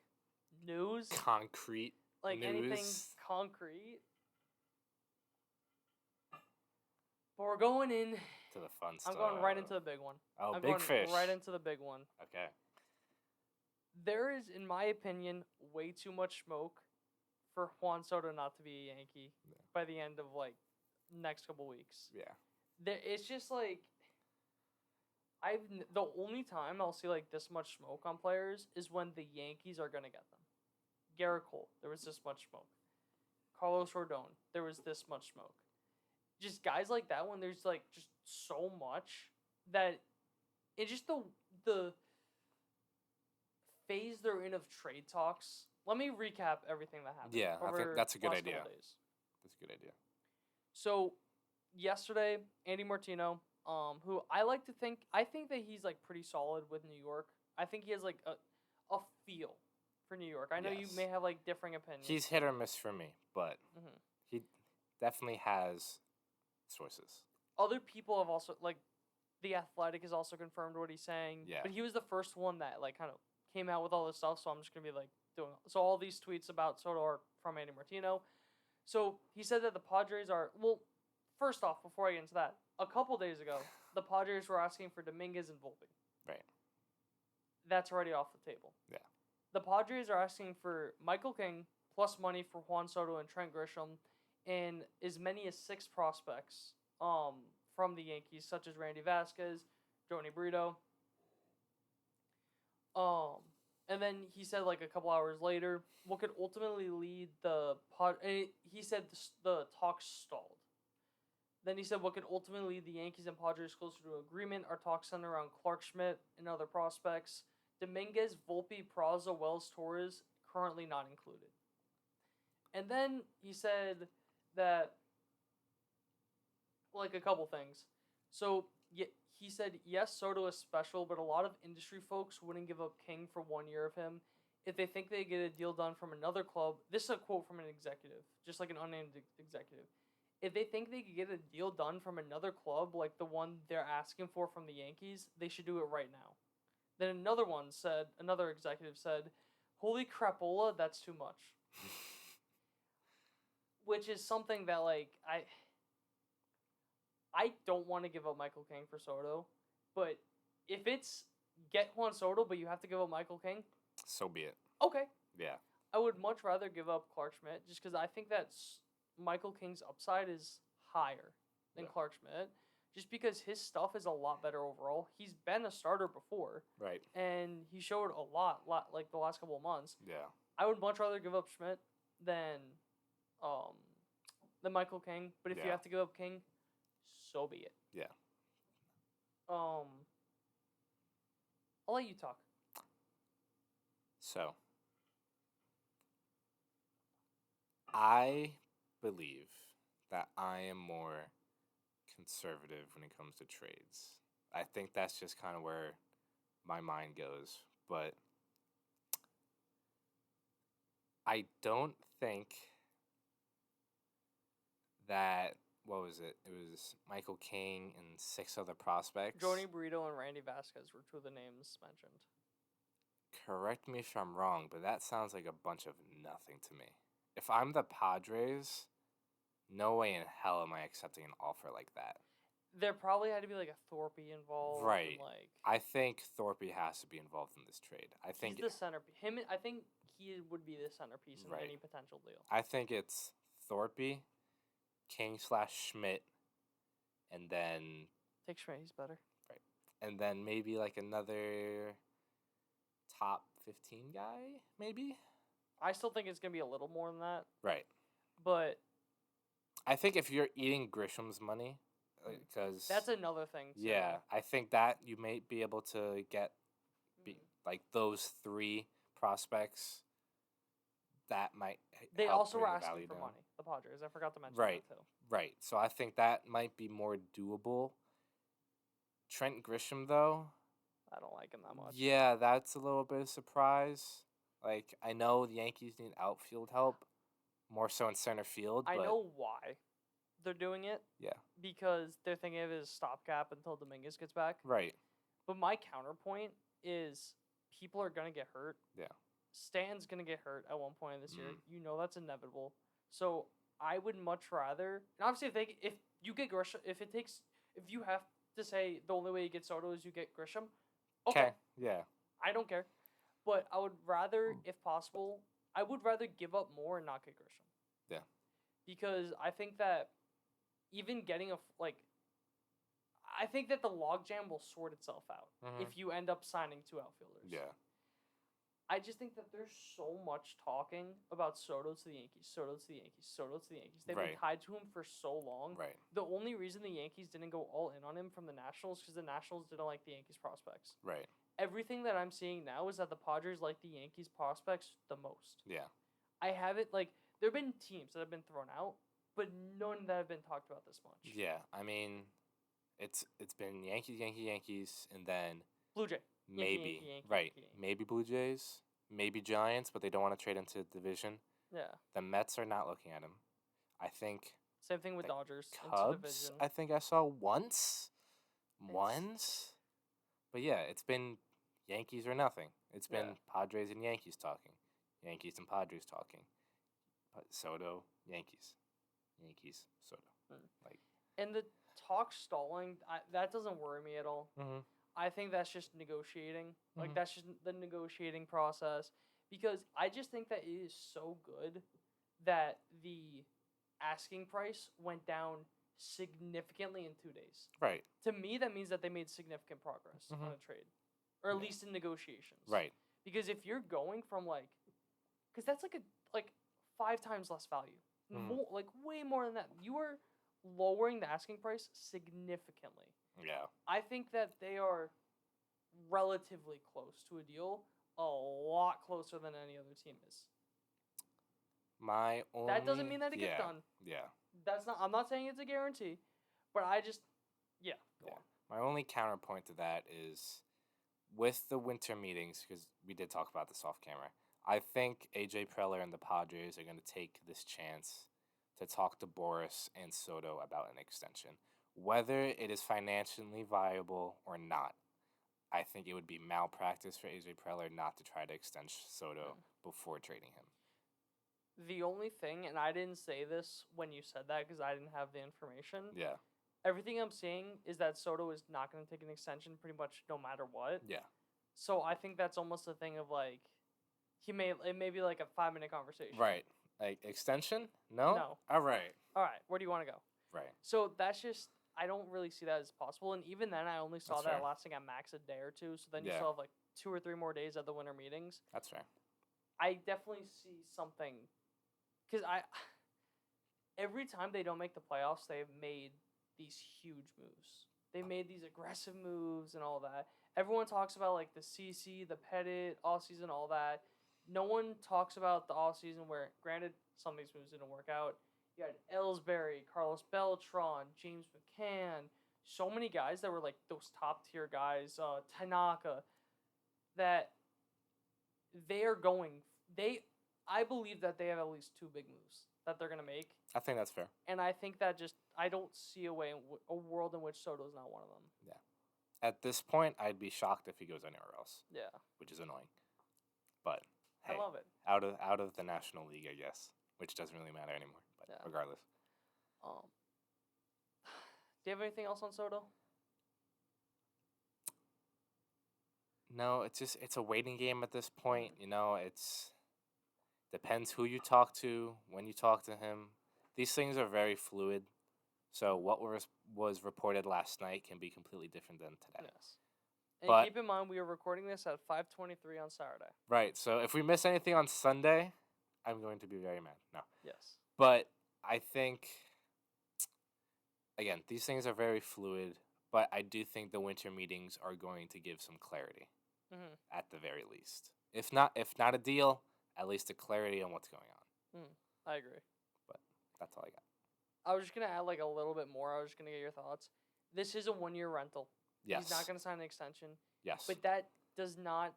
news. Concrete Like, news. anything concrete. But we're going in. To the fun stuff. I'm going right into the big one. Oh, I'm big going fish. right into the big one. Okay. There is, in my opinion, way too much smoke for Juan Soto not to be a Yankee by the end of, like, next couple weeks. Yeah. It's just, like, the only time I'll see, like, this much smoke on players is when the Yankees are going to get them. Garrett Cole, there was this much smoke. Carlos Rodon, there was this much smoke. Just guys like that, when there's, like, just so much that it's just the phase they're in of trade talks. Let me recap everything that happened. Yeah, I think that's a good idea. Days. That's a good idea. So, yesterday, Andy Martino, who I think that he's, like, pretty solid with New York. I think he has, like, a feel for New York. I know you may have, like, differing opinions. He's hit or miss for me, but he definitely has sources. Other people have also, like, The Athletic has also confirmed what he's saying. Yeah. But he was the first one that, like, kind of came out with all this stuff, so I'm just going to be, like, doing... So all these tweets about Soto are from Andy Martino. So he said that the Padres are... Well, first off, before I get into that, a couple days ago, the Padres were asking for Dominguez and Volpe. Right. That's already off the table. Yeah. The Padres are asking for Michael King plus money for Juan Soto and Trent Grisham and as many as 6 prospects from the Yankees, such as Randy Vasquez, Joni Brito. And then he said, like, a couple hours later, what could ultimately lead he said the talks stalled. Then he said what could ultimately lead the Yankees and Padres closer to agreement are talks centered around Clark Schmidt and other prospects. Dominguez, Volpe, Peraza, Wells, Torres, currently not included. And then he said that, like, a couple things. So, he said, yes, Soto is special, but a lot of industry folks wouldn't give up King for 1 year of him if they think they get a deal done from another club. This is a quote from an executive, just like an unnamed executive. If they think they could get a deal done from another club, like the one they're asking for from the Yankees, they should do it right now. Then another executive said, holy crapola, that's too much. Which is something that, like, I don't want to give up Michael King for Soto, but if it's get Juan Soto, but you have to give up Michael King, so be it. okay. Yeah. I would much rather give up Clark Schmidt just because I think that's Michael King's upside is higher than Clark Schmidt, just because his stuff is a lot better overall. He's been a starter before, Right. and he showed a lot like the last couple of months. Yeah. I would much rather give up Schmidt than Michael King, but if you have to give up King, so be it. Yeah. I'll let you talk. So, I believe that I am more conservative when it comes to trades. I think that's just kind of where my mind goes, but I don't think that, what was it? It was Michael King and 6 other prospects. Joni Burrito and Randy Vasquez were 2 of the names mentioned. Correct me if I'm wrong, but that sounds like a bunch of nothing to me. If I'm the Padres, no way in hell am I accepting an offer like that. There probably had to be like a Thorpe involved. Right. And like, I think Thorpe has to be involved in this trade. I think he's the centerpiece. I think he would be the centerpiece in any potential deal. I think it's Thorpe, King/Schmidt, and then Take Schmidt, he's better. Right. And then maybe like another top 15 guy, maybe? I still think it's going to be a little more than that. Right. But I think if you're eating Grisham's money, because that's another thing too. Yeah, I think that you may be able to get like those 3 prospects. That might They help also bring were the value asking for down. money. The Padres. I forgot to mention Right. that too. Right. So I think that might be more doable. Trent Grisham, though, I don't like him that much. yeah, that's a little bit of surprise. Like, I know the Yankees need outfield help, more so in center field. I but know why they're doing it. Yeah. Because they're thinking of it as stopgap until Dominguez gets back. Right. But my counterpoint is people are going to get hurt. Yeah. Stan's going to get hurt at one point this year. You know that's inevitable. So I would much rather, and obviously if you get Grisham, if you have to say the only way you get Soto is you get Grisham, okay. Yeah. I don't care. But I would rather, if possible, I would rather give up more and not get Grisham. Yeah. Because I think that even getting I think that the logjam will sort itself out if you end up signing 2 outfielders. Yeah. I just think that there's so much talking about Soto to the Yankees, Soto to the Yankees, Soto to the Yankees. They've been tied to him for so long. Right. The only reason the Yankees didn't go all in on him from the Nationals is because the Nationals didn't like the Yankees prospects. Right. Everything that I'm seeing now is that the Padres like the Yankees prospects the most. Yeah. I haven't, there have been teams that have been thrown out, but none that have been talked about this much. Yeah. I mean, it's been Yankees, and then Blue Jay. Maybe. Yankee. Maybe Blue Jays, maybe Giants, but they don't want to trade into the division. Yeah. The Mets are not looking at him. I think. Same thing with Dodgers. Cubs, I think I saw once. But yeah, it's been Yankees or nothing. It's been Padres and Yankees talking. Yankees and Padres talking. Soto, Yankees. Yankees, Soto. And the talk stalling, that doesn't worry me at all. Mm-hmm. I think that's just negotiating. That's just the negotiating process. Because I just think that it is so good that the asking price went down significantly in 2 days. Right. To me, that means that they made significant progress on a trade. Or at least in negotiations. Right. Because if you're going from because that's 5 times less value. More, way more than that. You are lowering the asking price significantly. Yeah. I think that they are relatively close to a deal, a lot closer than any other team is. That doesn't mean that it gets done. Yeah. I'm not saying it's a guarantee, but I just go on. My only counterpoint to that is with the winter meetings, because we did talk about this off camera, I think AJ Preller and the Padres are going to take this chance to talk to Boris and Soto about an extension. Whether it is financially viable or not, I think it would be malpractice for AJ Preller not to try to extend Soto before trading him. The only thing, and I didn't say this when you said that because I didn't have the information. Yeah. Everything I'm seeing is that Soto is not going to take an extension pretty much no matter what. Yeah. So I think that's almost a thing of it may be like a 5-minute conversation. Right. Like, extension? No? No. All right. All right, where do you want to go? Right. So that's just, I don't really see that as possible. And even then, I only saw That's that fair. lasting at max a day or two. So then you Yeah. still have like 2 or 3 more days at the winter meetings. That's fair. I definitely see something, because every time they don't make the playoffs, they've made these huge moves. They made these aggressive moves and all that. Everyone talks about like the CC, the Pettit, offseason, all that. No one talks about the offseason where, granted, some of these moves didn't work out. You had Ellsbury, Carlos Beltran, James McCann, so many guys that were like those top tier guys, Tanaka, that they are going. I believe that they have at least 2 big moves that they're gonna make, I think that's fair. and I think that I don't see a way, a world in which Soto's not one of them. Yeah. At this point, I'd be shocked if he goes anywhere else, Yeah, which is annoying. But hey, I love it. out of the National League, I guess, which doesn't really matter anymore. But Yeah. regardless, Do you have anything else on Soto? no, it's a waiting game at this point. You know, it's depends who you talk to, when you talk to him. These things are very fluid. So what was reported last night can be completely different than today. Yes. And But- keep in mind, we are recording this at 5:23 on Saturday. Right. So if we miss anything on Sunday, I'm going to be very mad. No. Yes. But I think, again, these things are very fluid, but I do think the winter meetings are going to give some clarity Mm-hmm. at the very least. If not a deal, at least a clarity on what's going on. I agree. That's all I got. I was just going to add like a little bit more. I was just going to get your thoughts. This is a 1-year rental. Yes. He's not going to sign an extension. Yes. But that does not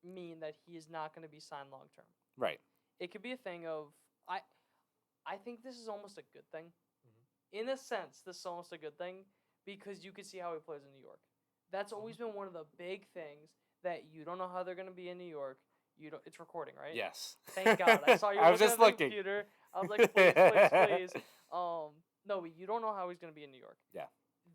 mean that he is not going to be signed long term. Right. It could be a thing of, I think this is almost a good thing. Mhm. In a sense, this is almost a good thing because you can see how he plays in New York. That's always been one of the big things, that you don't know how they're going to be in New York. It's recording, right? Yes. Thank God. I saw you I was looking just at the looking. computer. I was like, please. No, but you don't know how he's going to be in New York. Yeah.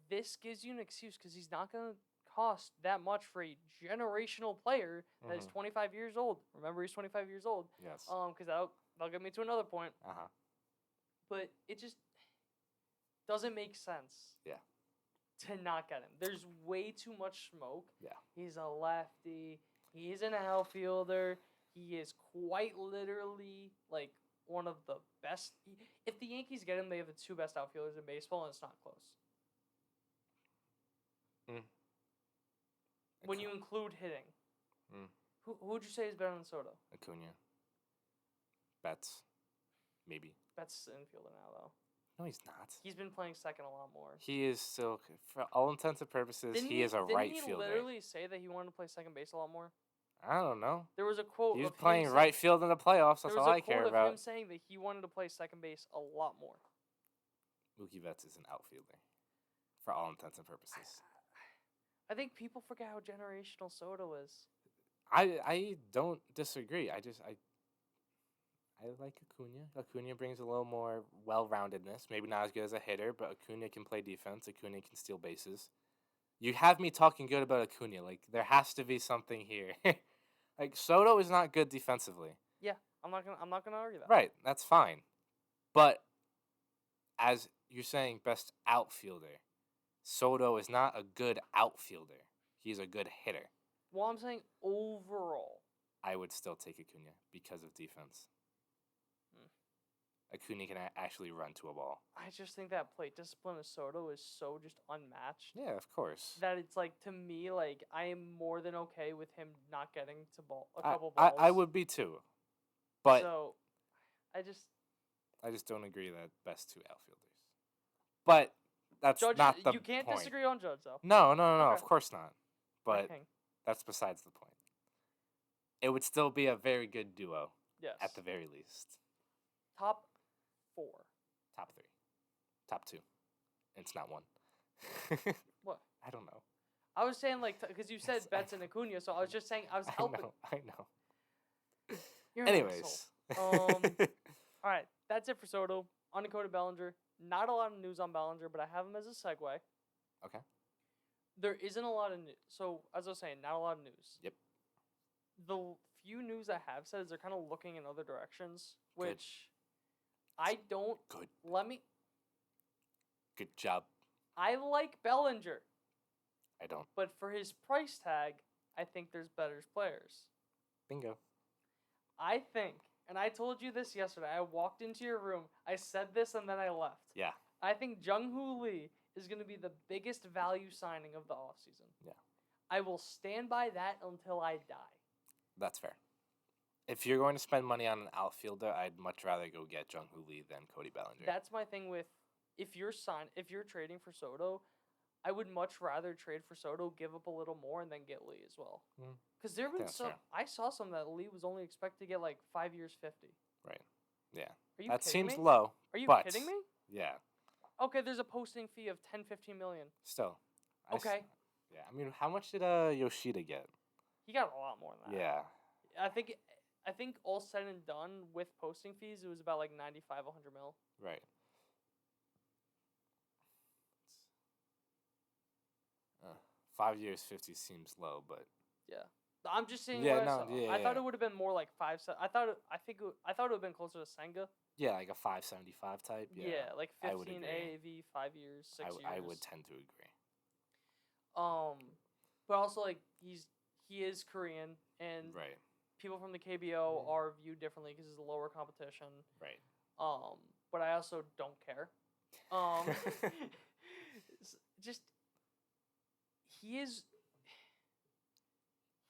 This gives you an excuse because he's not going to cost that much for a generational player that is Mhm. 25 years old. Remember, he's 25 years old. Yes. Because that'll get me to another point. Uh-huh. But it just doesn't make sense. Yeah. To not get him. There's way too much smoke. Yeah. He's a lefty. He's an outfielder. He is quite literally like one of the best. If the Yankees get him, they have the 2 best outfielders in baseball, and it's not close. When you include hitting, who would you say is better than Soto? Acuna. Betts. Maybe. Betts is infielder now, though. No, he's not. He's been playing second a lot more. He is still, for all intents and purposes, he is a right Didn't he fielder. literally say that he wanted to play second base a lot more? I don't know. There was a quote. He was of him playing saying- right field in the playoffs. That's There was all a I care quote of about. him saying that he wanted to play second base a lot more. Mookie Betts is an outfielder, for all intents and purposes. I think people forget how generational Soto is. I don't disagree. I like Acuna. Acuna brings a little more well-roundedness. Maybe not as good as a hitter, but Acuna can play defense. Acuna can steal bases. You have me talking good about Acuna. Like, there has to be something here. Like, Soto is not good defensively. Yeah, I'm not gonna argue that. Right, that's fine. But as you're saying, best outfielder, Soto is not a good outfielder. He's a good hitter. Well, I'm saying overall. I would still take Acuna because of defense. Acuna can actually run to a ball. I just think that plate discipline of Soto is so just unmatched. Yeah, of course. That it's like, to me, like, I am more than okay with him not getting to a couple balls. I would be too. But So, I just don't agree that best 2 outfielders. But that's Judge, not the you can't point. disagree on Judge, though. No, Okay. of course not. My But king. that's besides the point. It would still be a very good duo, Yes. at the very least. Top 4. Top 3. Top 2. It's not 1. What? I don't know. I was saying, like, because you said Yes, I Betts and Acuna, so I was just saying, I was I helping. know. You're an Anyways. All right, that's it for Soto. Unencoded Bellinger. Not a lot of news on Bellinger, but I have him as a segue. Okay. There isn't a lot of news. So, as I was saying, not a lot of news. Yep. The few news I have said is they're kind of looking in other directions, Good. which I don't. Good. Good job. I like Bellinger. I don't. But for his price tag, I think there's better players. Bingo. I think, and I told you this yesterday. I walked into your room. I said this, and then I left. Yeah. I think Jung-Hoo Lee is going to be the biggest value signing of the offseason. Yeah. I will stand by that until I die. That's fair. If you're going to spend money on an outfielder, I'd much rather go get Jung-Hoo Lee than Cody Bellinger. That's my thing with if you're trading for Soto, I would much rather trade for Soto, give up a little more, and then get Lee as well. Because there been some. I saw some that Lee was only expected to get like 5 years, 50. Right. Yeah. Are you that kidding seems me? low. Are you kidding me? Yeah. Okay, there's a posting fee of 10-15 million. Still. Okay. Yeah. I mean, how much did Yoshida get? He got a lot more than that. Yeah. I think all said and done with posting fees, it was about like 95, 100 mil. Right. 5 years, 50 seems low, but yeah, I'm just saying. Yeah, what no, I saw. yeah, I thought yeah. it would have been more like 5. I thought it would have been closer to Senga. yeah, like a 575 type. Yeah, like I would 15 agree. AAV, 5 years, 6 years. I would tend to agree. But also like he is Korean, and Right. people from the KBO are viewed differently because it's a lower competition. Right. But I also don't care. Just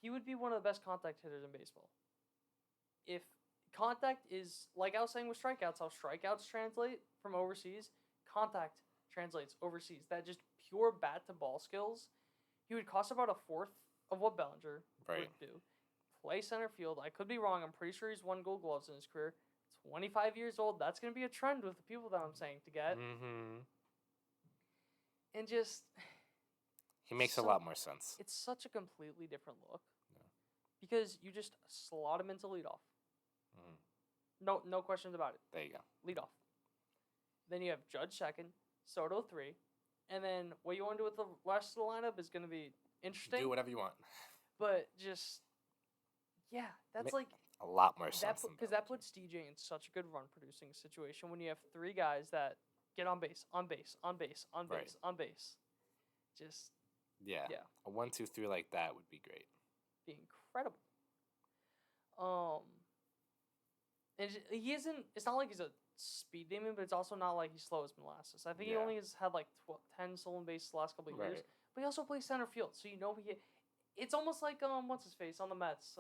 he would be one of the best contact hitters in baseball. If contact is, like I was saying with strikeouts, how strikeouts translate from overseas, contact translates overseas. That just pure bat to ball skills. He would cost about a fourth of what Bellinger would do. Play center field. I could be wrong. I'm pretty sure he's won Gold Gloves in his career. 25 years old. That's going to be a trend with the people that I'm saying to get. Mm-hmm. And just... He makes a lot more sense. It's such a completely different look. Yeah. Because you just slot him into leadoff. Mm-hmm. No questions about it. There you go. Leadoff. Then you have Judge second, Soto 3, and then what you want to do with the rest of the lineup is going to be interesting. Do whatever you want. But just, yeah, that's like... A lot more sense. Because that puts DJ in such a good run-producing situation when you have 3 guys that get on base, on base, on base, on base, Right. on base. Just... Yeah. A 1-2-3 like that would be great. Be incredible. And he isn't. It's not like he's a speed demon, but it's also not like he's slow as molasses. I think he only has had like 10 stolen bases the last couple of years. But he also plays center field, so you know it's almost like what's his face on the Mets.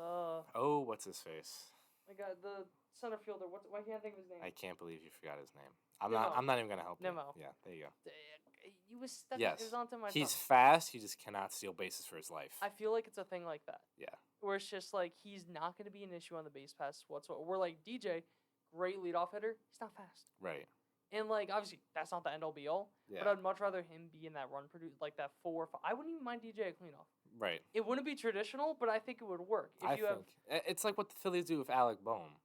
What's his face? I got the center fielder. Why can't I think of his name? I can't believe you forgot his name. I'm not even gonna help you. Nemo. Yeah, there you go. He was stuck. Yes. It was onto my He's tongue. fast. He just cannot steal bases for his life. I feel like it's a thing like that. Yeah. Where it's just like he's not going to be an issue on the base pass whatsoever. We're like DJ, great leadoff hitter. He's not fast. Right. And like obviously that's not the end all be all. Yeah. But I'd much rather him be in that run produce like that 4 or 5. I wouldn't even mind DJ a cleanoff. Right. It wouldn't be traditional, but I think it would work. I think it's like what the Phillies do with Alec Boehm.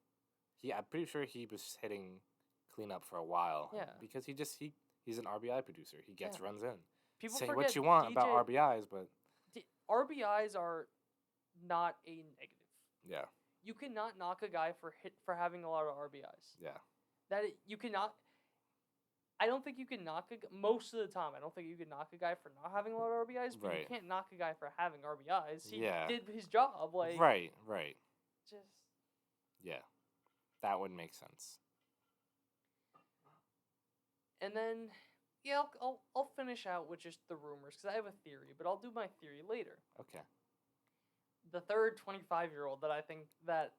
I'm pretty sure he was hitting cleanup for a while. Yeah. Because he's an RBI producer. He gets runs in. People say forget what you want DJ, about RBIs, but RBIs are not a negative. Yeah. You cannot knock a guy for having a lot of RBIs. Yeah. You cannot. I don't think you can knock most of the time. I don't think you can knock a guy for not having a lot of RBIs, but you can't knock a guy for having RBIs. He did his job. Like right. Just that would make sense. And then. Yeah, I'll finish out with just the rumors because I have a theory, but I'll do my theory later. Okay. The third 25-year-old that I think that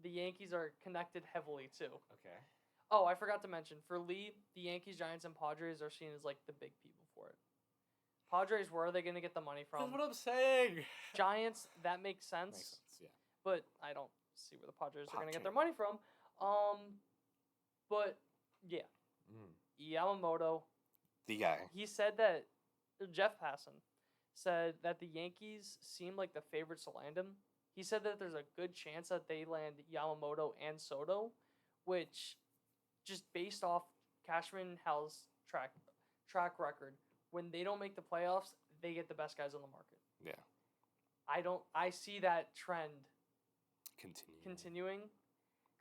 the Yankees are connected heavily to. Okay. Oh, I forgot to mention, for Lee, the Yankees, Giants, and Padres are seen as like the big people for it. Padres, where are they going to get the money from? That's what I'm saying. Giants, that makes sense. Makes sense, yeah. But I don't see where the Padres are going to get their money from. But yeah. Yamamoto. The guy. He said that Jeff Passan said that the Yankees seem like the favorites to land him. He said that there's a good chance that they land Yamamoto and Soto, which just based off Cashman and Hal's track record, when they don't make the playoffs, they get the best guys on the market. Yeah. I see that trend continuing.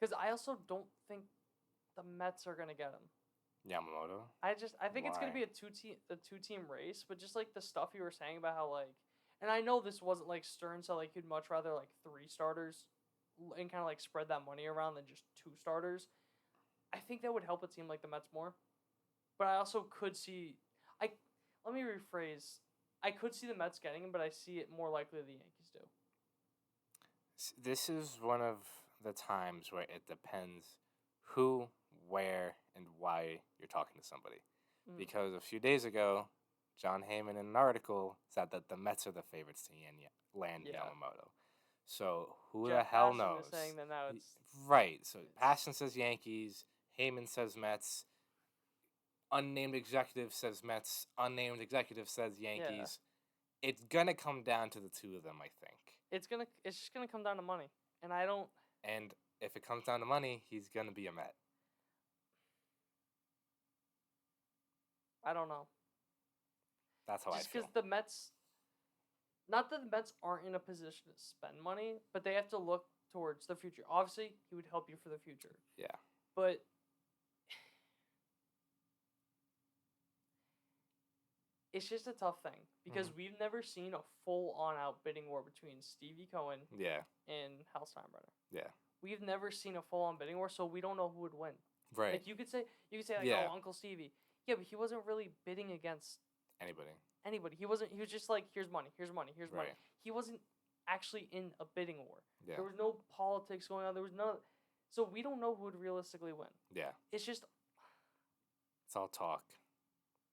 Because I also don't think the Mets are gonna get him. Yamamoto. I think it's gonna Why? be a two-team race, but just like the stuff you were saying about how like, and I know this wasn't like Stern said like he'd much rather like 3 starters, and kind of like spread that money around than just 2 starters. I think that would help a team like the Mets more, but I also could see, let me rephrase, I could see the Mets getting him, but I see it more likely the Yankees do. This is one of the times where it depends who, where, and why you're talking to somebody. Because a few days ago, John Heyman in an article said that the Mets are the favorites to land Yamamoto. So who Jeff the hell Passan knows? is saying that now it's right. So Passan says Yankees, Heyman says Mets, unnamed executive says Mets, unnamed executive says Yankees. It's gonna come down to the two of them, I think. It's just gonna come down to money, and I don't. And if it comes down to money, he's gonna be a Met. I don't know. That's how I feel. Just because the Mets, not that the Mets aren't in a position to spend money, but they have to look towards the future. Obviously, he would help you for the future. Yeah. But it's just a tough thing because we've never seen a full-on out bidding war between Stevie Cohen and Hal Steinbrenner. Yeah. We've never seen a full-on bidding war, so we don't know who would win. Right. Like you could say like, oh, Uncle Stevie. Yeah, but he wasn't really bidding against anybody. He was just like, here's money. Money. He wasn't actually in a bidding war. Yeah. There was no politics going on. There was no, so we don't know who would realistically win. Yeah. It's just, it's all talk.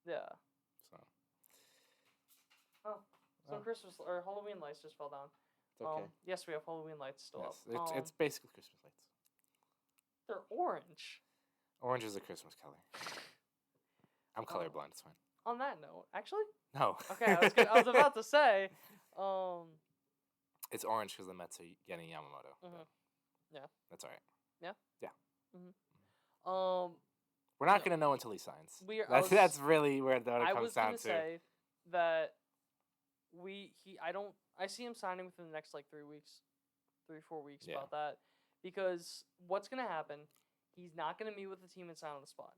Yeah. So. So Christmas or Halloween lights just fell down. It's okay. Yes, we have Halloween lights still up. It's basically Christmas lights. They're orange. Orange is a Christmas color. I'm colorblind. It's fine. On that note, actually. No. Okay, I was about to say. It's orange because the Mets are getting Yamamoto. Yeah. That's all right. Yeah. Yeah. We're not gonna know until he signs. That's really where it comes down to. I was gonna say that I see him signing within the next like 3 weeks, 3-4 weeks about that, because what's gonna happen? He's not gonna meet with the team and sign on the spot.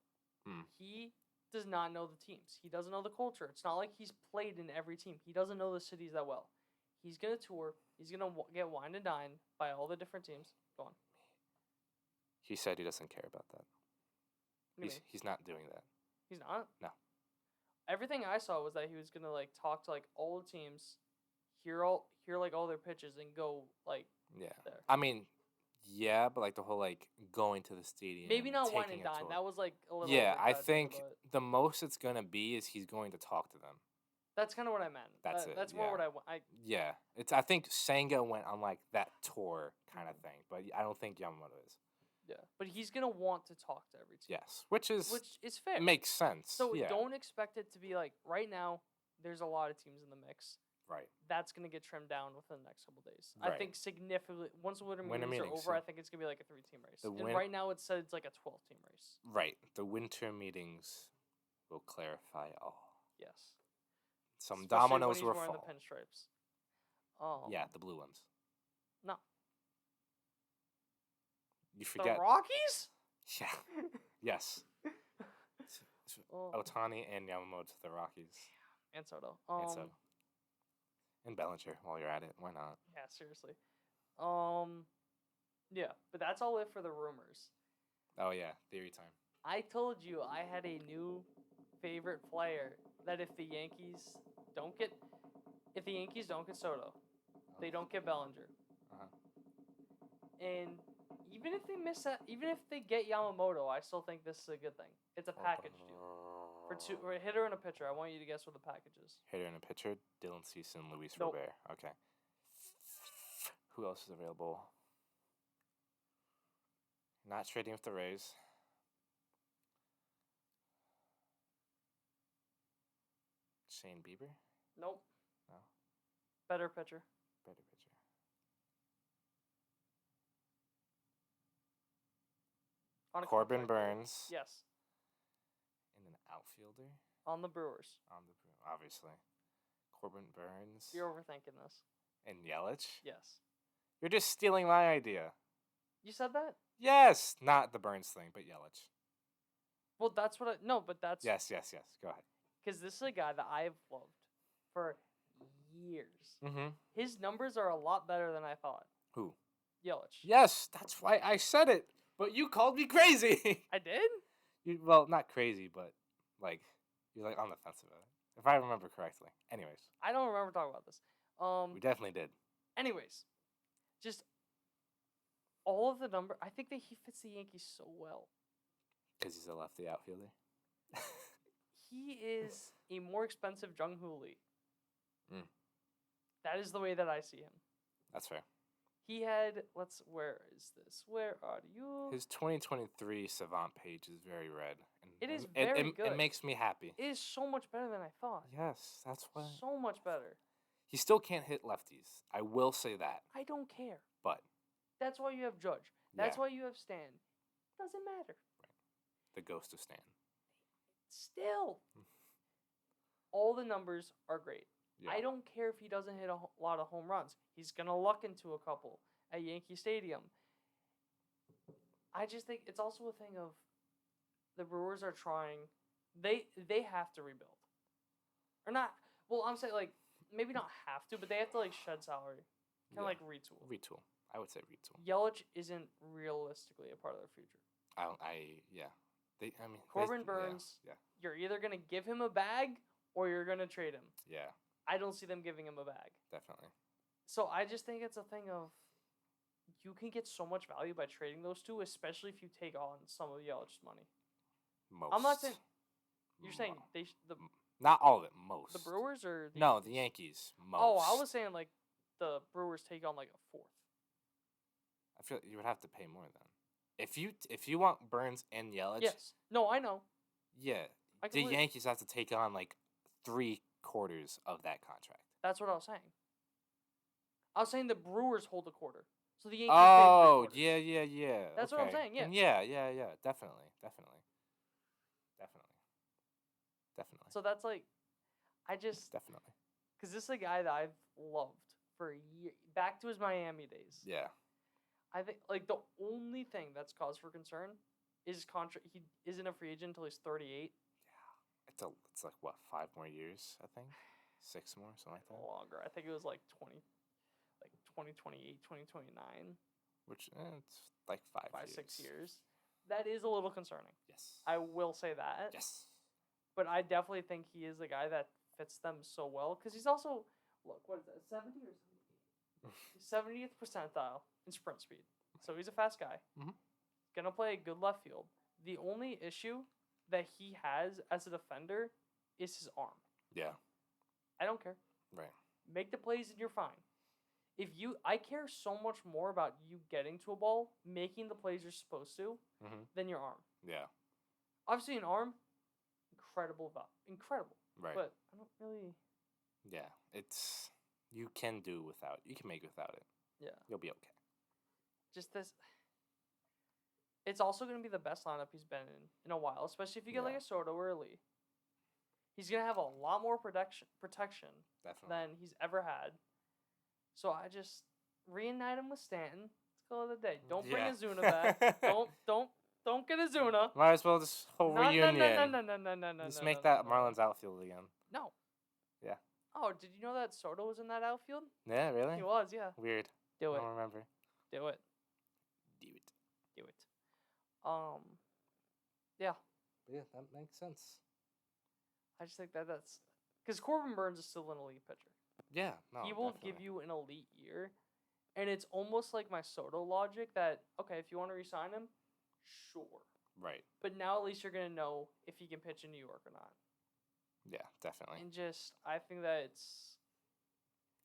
He does not know the teams. He doesn't know the culture. It's not like he's played in every team. He doesn't know the cities that well. He's gonna tour. He's gonna get wined and dined by all the different teams. Go on. He said he doesn't care about that. He's not doing that. He's not? No. Everything I saw was that he was gonna like talk to like all the teams, hear like all their pitches and go like there. I mean, yeah, but like the whole like going to the stadium. Maybe not wine and dine. That was like a little. Yeah, I think the most it's gonna be is he's going to talk to them. That's kind of what I meant. That's it. That's more what I want. Yeah, I think Senga went on like that tour kind of thing, but I don't think Yamamoto is. Yeah, but he's gonna want to talk to every team. Yes, which is fair. Makes sense. So don't expect it to be like right now. There's a lot of teams in the mix. Right. That's gonna get trimmed down within the next couple days. Right. I think significantly once the winter meetings are over, so I think it's gonna be like a 3-team race. And right now it said it's like a 12-team race. Right. The winter meetings will clarify all. Yes. Some Especially dominoes when will he's fall. wearing the pinstripes. Yeah, the blue ones. No. You forget the Rockies? Yeah. Yes. Ohtani and Yamamoto to the Rockies. And Soto. And Bellinger, while you're at it. Why not? Yeah, seriously. Yeah, but that's all it for the rumors. Oh, yeah. Theory time. I told you I had a new favorite player that if the Yankees don't get Soto, they don't get Bellinger. And even if they miss that, even if they get Yamamoto, I still think this is a good thing. It's a package deal. For a hitter and a pitcher. I want you to guess what the package is. Hitter and a pitcher, Dylan Cease and Luis Robert. Okay. Who else is available? Not trading with the Rays. Shane Bieber? Nope. No. Better pitcher. Corbin Burns. Yes. And an outfielder? On the Brewers. Obviously. Corbin Burns. You're overthinking this. And Yelich? Yes. You're just stealing my idea. You said that? Yes! Not the Burns thing, but Yelich. Well, that's what I no, but that's Yes. Go ahead. because this is a guy that I've loved for years. Mm-hmm. His numbers are a lot better than I thought. Who? Yelich. Yes, that's why I said it. But you called me crazy. I did? Well, not crazy, but like you're like on the fence about it. If I remember correctly. Anyways, I don't remember talking about this. we definitely did. Anyways, just all of the number. I think that he fits the Yankees so well. Because he's a lefty outfielder. He is a more expensive Jung Hoo Lee. Mm. That is the way that I see him. That's fair. He had where is this? Where are you? His 2023 Savant page is very red. And It is very good. It makes me happy. It is so much better than I thought. Yes, that's why. So much better. He still can't hit lefties. I will say that. I don't care. But That's why you have Judge. That's Yeah. why you have Stan. Doesn't matter. the ghost of Stan. Still, all the numbers are great. Yeah. I don't care if he doesn't hit a lot of home runs. He's gonna luck into a couple at Yankee Stadium. I just think it's also a thing of the Brewers are trying. They have to rebuild, or not. Well, I'm saying like maybe not have to, but they have to like shed salary, kind of like retool. Retool. I would say retool. Yelich isn't realistically a part of their future. Yeah. I mean, Corbin Burns. Yeah. You're either gonna give him a bag or you're gonna trade him. Yeah. I don't see them giving him a bag. Definitely. So I just think it's a thing of you can get so much value by trading those two, especially if you take on some of Yelich's money. Most. I'm not saying you're saying the not all of it. Most. the Brewers or the No, the Yankees. Most. Oh, I was saying like the Brewers take on like a fourth. I feel you would have to pay more then. If you want Burns and Yelich. Yes. No, I know. Yeah. I The completely- Yankees have to take on like 3/4 of that contract. That's what I was saying. I was saying the Brewers hold a quarter, so the Yankees. Oh, pay 3/4. yeah. That's what I'm okay. saying, yeah. And yeah. Definitely. So that's like, I just Definitely. because this is a guy that I've loved for a year, back to his Miami days. Yeah. I think like the only thing that's cause for concern is his contract. He isn't a free agent until he's 38. It's like what, 5 more years, I think? 6 more, something like that. Longer. I think it was like 2028, 2029. Which it's like 5 years. 6 years. That is a little concerning. Yes. I will say that. Yes. But I definitely think he is a guy that fits them so well because he's also what is that, 70 or 70th percentile in sprint speed. So he's a fast guy. Mhm. Gonna play good left field. The only issue that he has as a defender is his arm. Yeah. I don't care. Right. Make the plays and you're fine. I care so much more about you getting to a ball, making the plays you're supposed to, Mhm. than your arm. Yeah. Obviously, an arm, incredible. Right. But I don't really. Yeah. You can make without it. Yeah. You'll be okay. Just this. It's also going to be the best lineup he's been in a while, especially if you get like Yeah. a Soto or a Lee. He's going to have a lot more protection Definitely. than he's ever had. So I just reunite him with Stanton. Let's call it a day. Don't bring Yeah. Azuna back. Don't get Azuna. Might as well just whole reunion. No. Just make that Marlins outfield again. No. Yeah. Oh, did you know that Soto was in that outfield? Yeah, really? He was, yeah. Weird. Do I it. don't remember. Do it. Do it. Do it. Yeah. But yeah, that makes sense. I just think that's because Corbin Burns is still an elite pitcher. Yeah, no. He will definitely. give you an elite year, and it's almost like my Soto logic that okay, if you want to resign him, sure. Right. But now at least you're gonna know if he can pitch in New York or not. Yeah, definitely. And just I think that it's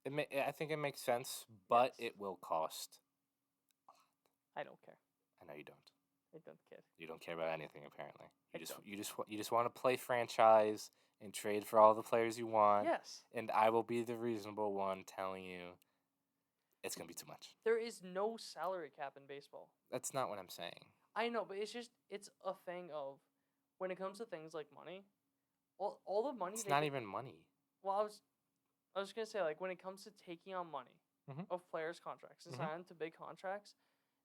I think it makes sense, but Yes. it will cost. I don't care. I know you don't. I don't care. You don't care about anything apparently. I don't. You just want to play franchise and trade for all the players you want. Yes. And I will be the reasonable one telling you it's going to be too much. There is no salary cap in baseball. That's not what I'm saying. I know, but it's a thing of when it comes to things like money, all the money It's they not get- even money. Well, I was gonna say like when it comes to taking on money Mhm. of players' contracts and Mhm. signing them to big contracts,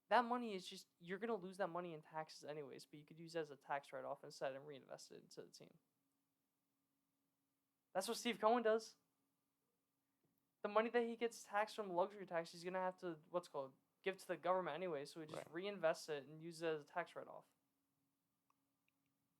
that money is just, you're gonna lose that money in taxes anyways, but you could use it as a tax write-off instead and reinvest it into the team. That's what Steve Cohen does. The money that he gets taxed from luxury tax, he's gonna have to give to the government anyway. So he just reinvests it and uses it as a tax write-off.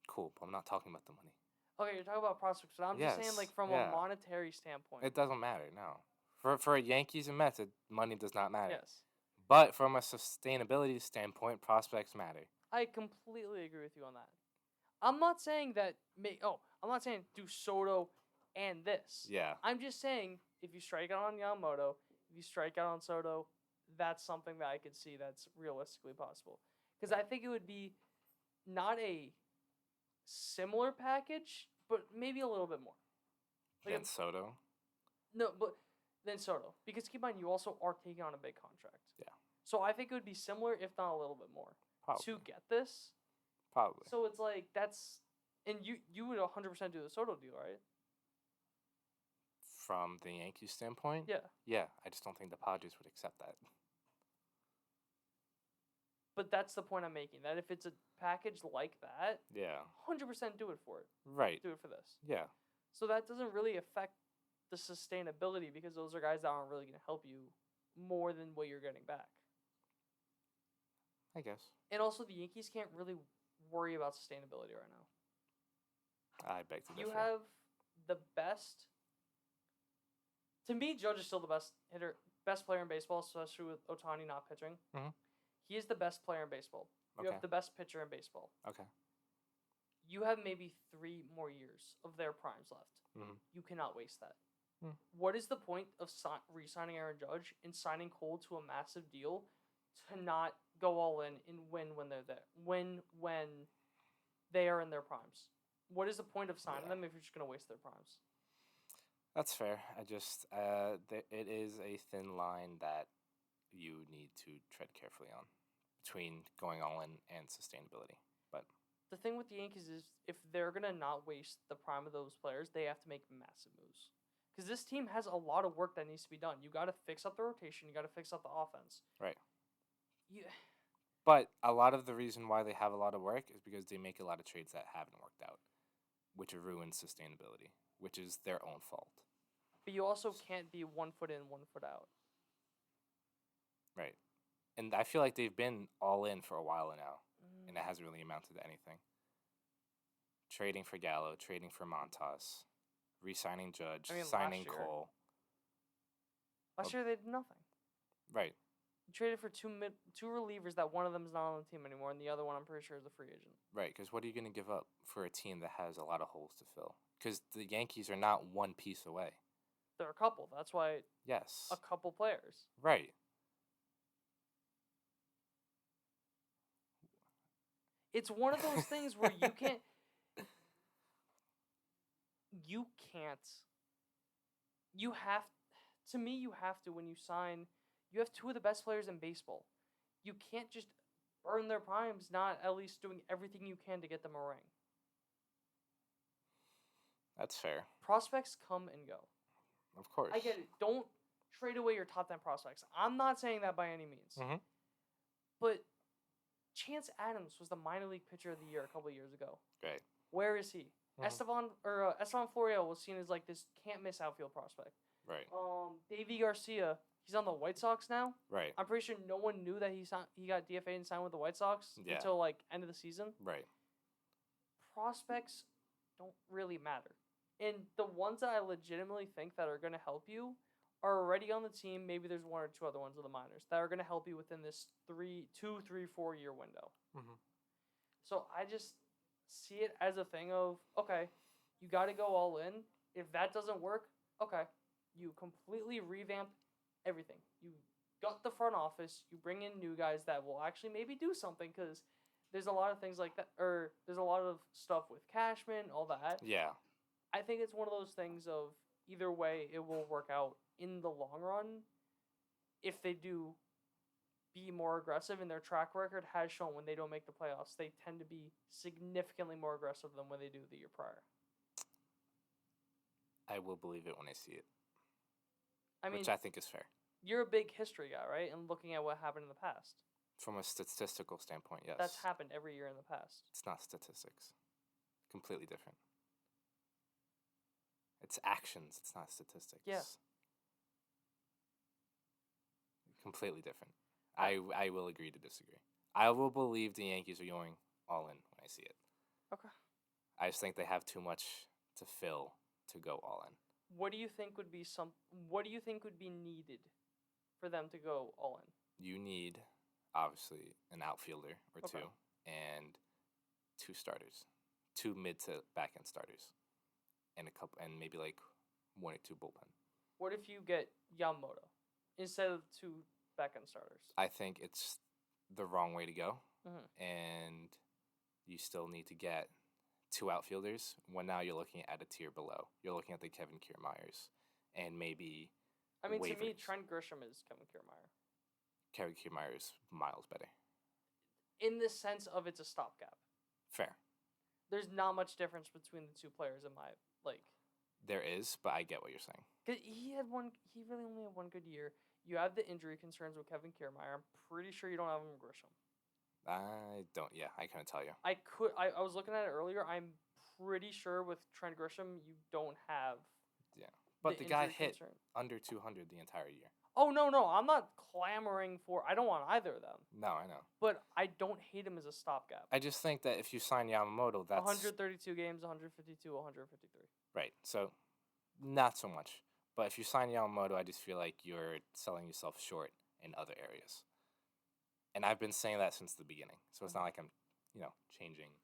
Cool, but I'm not talking about the money. Okay, you're talking about prospects, but I'm just saying, like, from a monetary standpoint. It doesn't matter, no. For Yankees and Mets, money does not matter. Yes. But from a sustainability standpoint, prospects matter. I completely agree with you on that. I'm not saying that. I'm not saying do Soto and this. Yeah. I'm just saying if you strike out on Yamamoto, if you strike out on Soto, that's something that I could see that's realistically possible. Because I think it would be not a similar package, but maybe a little bit more. Like than Soto? No, but than Soto. Because keep in mind, you also are taking on a big contract. Yeah. So I think it would be similar, if not a little bit more, to get this. Probably. So it's like that's, and you would 100% do the Soto deal, right? From the Yankees standpoint? Yeah. Yeah, I just don't think the Padres would accept that. But that's the point I'm making. That if it's a package like that, 100% do it for it. Right. Do it for this. Yeah. So that doesn't really affect the sustainability because those are guys that aren't really going to help you more than what you're getting back. I guess. And also, the Yankees can't really worry about sustainability right now. I beg to differ. You have the best. To me, Judge is still the best hitter, best player in baseball, especially with Ohtani not pitching. Mm-hmm. He is the best player in baseball. You have the best pitcher in baseball. Okay. You have maybe 3 more years of their primes left. Mm-hmm. You cannot waste that. Mm. What is the point of re-signing Aaron Judge and signing Cole to a massive deal to not go all in and win when they're there? When they are in their primes? What is the point of signing them if you're just going to waste their primes? That's fair. I just it is a thin line that you need to tread carefully on between going all in and sustainability. But the thing with the Yankees is if they're going to not waste the prime of those players, they have to make massive moves. Because this team has a lot of work that needs to be done. You got to fix up the rotation. You got to fix up the offense. Right. Yeah. But a lot of the reason why they have a lot of work is because they make a lot of trades that haven't worked out, which ruins sustainability, which is their own fault. But you also can't be 1 foot in, 1 foot out. Right. And I feel like they've been all in for a while now, and it hasn't really amounted to anything. Trading for Gallo, trading for Montas, re-signing Judge, signing Cole. Last year they did nothing. Right. You traded for two relievers that one of them is not on the team anymore, and the other one I'm pretty sure is a free agent. Right, because what are you going to give up for a team that has a lot of holes to fill? Because the Yankees are not one piece away. They're a couple. That's why. Yes. A couple players. Right. It's one of those things where you can't. You can't. You have. To me, you have to, when you sign, you have 2 of the best players in baseball. You can't just burn their primes, not at least doing everything you can to get them a ring. That's fair. Prospects come and go. Of course. I get it. Don't trade away your top 10 prospects. I'm not saying that by any means. Mm-hmm. But Chance Adams was the minor league pitcher of the year a couple of years ago. Great. Where is he? Mm-hmm. Estevan Florial was seen as like this can't miss outfield prospect. Right. Davey Garcia, he's on the White Sox now. Right. I'm pretty sure no one knew that he got DFA and signed with the White Sox until like end of the season. Right. Prospects don't really matter. And the ones that I legitimately think that are going to help you are already on the team. Maybe there's 1 or 2 other ones with the minors that are going to help you within this 2, 3, 4 year window. Mm-hmm. So I just see it as a thing of, okay, you got to go all in. If that doesn't work, okay, you completely revamp everything. You got the front office. You bring in new guys that will actually maybe do something because there's a lot of things like that, or there's a lot of stuff with Cashman, all that. Yeah. I think it's one of those things of either way it will work out in the long run if they do be more aggressive, and their track record has shown when they don't make the playoffs, they tend to be significantly more aggressive than when they do the year prior. I will believe it when I see it. I mean, which I think is fair. You're a big history guy, right? And looking at what happened in the past. From a statistical standpoint, yes. That's happened every year in the past. It's not statistics. Completely different. It's actions. It's not statistics. Yeah. Completely different. I will agree to disagree. I will believe the Yankees are going all in when I see it. Okay. I just think they have too much to fill to go all in. What do you think would be needed for them to go all in? You need, obviously, an outfielder or Okay. two and 2 starters, 2 mid to back end starters, and maybe like 1 or 2 bullpen. What if you get Yamamoto instead of 2 back end starters? I think it's the wrong way to go, Mm-hmm. and you still need to get 2 outfielders when now you're looking at a tier below. You're looking at the Kevin Kiermaiers and maybe I mean, waivers. to me, Trent Grisham is Kevin Kiermaier. Kevin Kiermaier is miles better. In the sense of it's a stopgap. Fair. There's not much difference between the 2 players in my There is, but I get what you're saying. 'Cause he really only had 1 good year. You have the injury concerns with Kevin Kiermaier. I'm pretty sure you don't have him with Grisham. I don't. Yeah, I couldn't tell you. I was looking at it earlier. I'm pretty sure with Trent Grisham you don't have. Yeah, but the guy hit concern. under 200 the entire year. Oh no, I'm not clamoring for. I don't want either of them. No, I know. But I don't hate him as a stopgap. I just think that if you sign Yamamoto, that's 132 games, 152, 153. Right. So, not so much. But if you sign Yamamoto, I just feel like you're selling yourself short in other areas. And I've been saying that since the beginning. So it's not like I'm, changing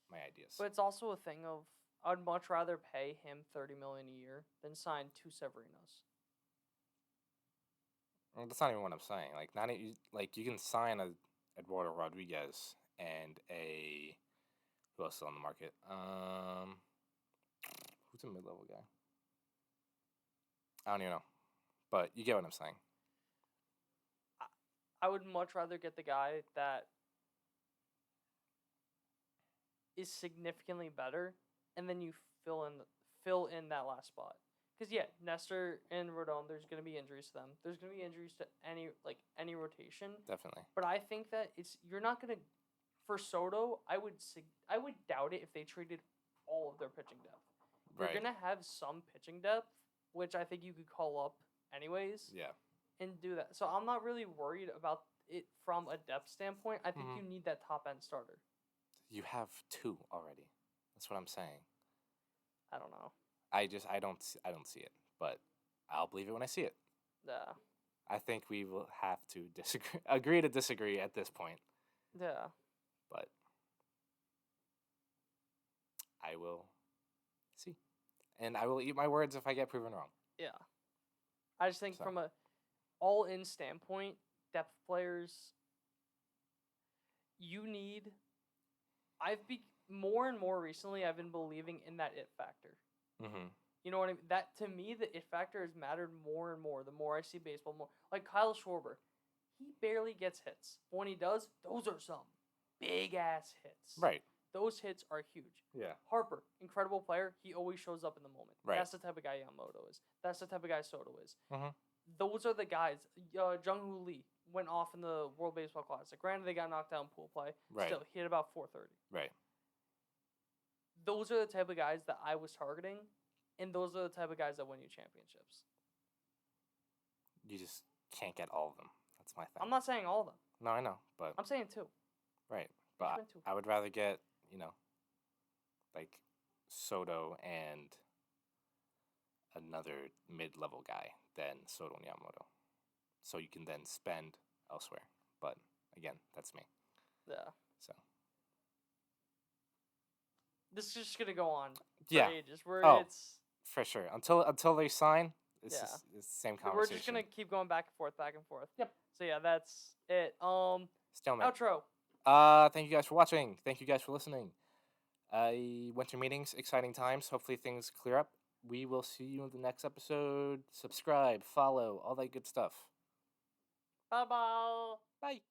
my ideas. But it's also a thing of I'd much rather pay him $30 million a year than sign 2 Severinos. Well, that's not even what I'm saying. You can sign a Eduardo Rodriguez and a who else is on the market? Who's a mid-level guy? I don't even know. But you get what I'm saying. I would much rather get the guy that is significantly better, and then you fill in that last spot. Because Nestor and Rodon, there's going to be injuries to them. There's going to be injuries to any rotation. Definitely. But I think that you're not going to. For Soto, I would doubt it if they traded all of their pitching depth. They're going to have some pitching depth, which I think you could call up anyways. Yeah. And do that. So I'm not really worried about it from a depth standpoint. I think you need that top end starter. You have 2 already. That's what I'm saying. I don't know. I don't see it, but I'll believe it when I see it. Yeah. I think we will have to agree to disagree at this point. Yeah. But I will see. And I will eat my words if I get proven wrong. Yeah. I just think from a all-in standpoint, depth players, you need... more and more recently, I've been believing in that it factor. Mm-hmm. You know what I mean? That, to me, the it factor has mattered more and more the more I see baseball. More like Kyle Schwarber. He barely gets hits. But when he does, those are some big-ass hits. Right. Those hits are huge. Yeah. Harper, incredible player. He always shows up in the moment. Right. That's the type of guy Yamamoto is. That's the type of guy Soto is. Mm-hmm. Those are the guys. Jung-Hoo Lee went off in the World Baseball Classic. Granted, they got knocked out in pool play. Right. Still, he hit about 430. Right. Those are the type of guys that I was targeting, and those are the type of guys that win you championships. You just can't get all of them. That's my thing. I'm not saying all of them. No, I know, but I'm saying 2. Right, but I would rather get like Soto and another mid-level guy than Soto and Yamamoto. So you can then spend elsewhere. But again, that's me. Yeah. So this is just gonna go on for ages. It's for sure until they sign. It's the same conversation. We're just gonna keep going back and forth. Yep. So that's it. Stalemate. Outro. Thank you guys for watching. Thank you guys for listening. Winter meetings, exciting times. Hopefully things clear up. We will see you in the next episode. Subscribe, follow, all that good stuff. Bye-bye. Bye.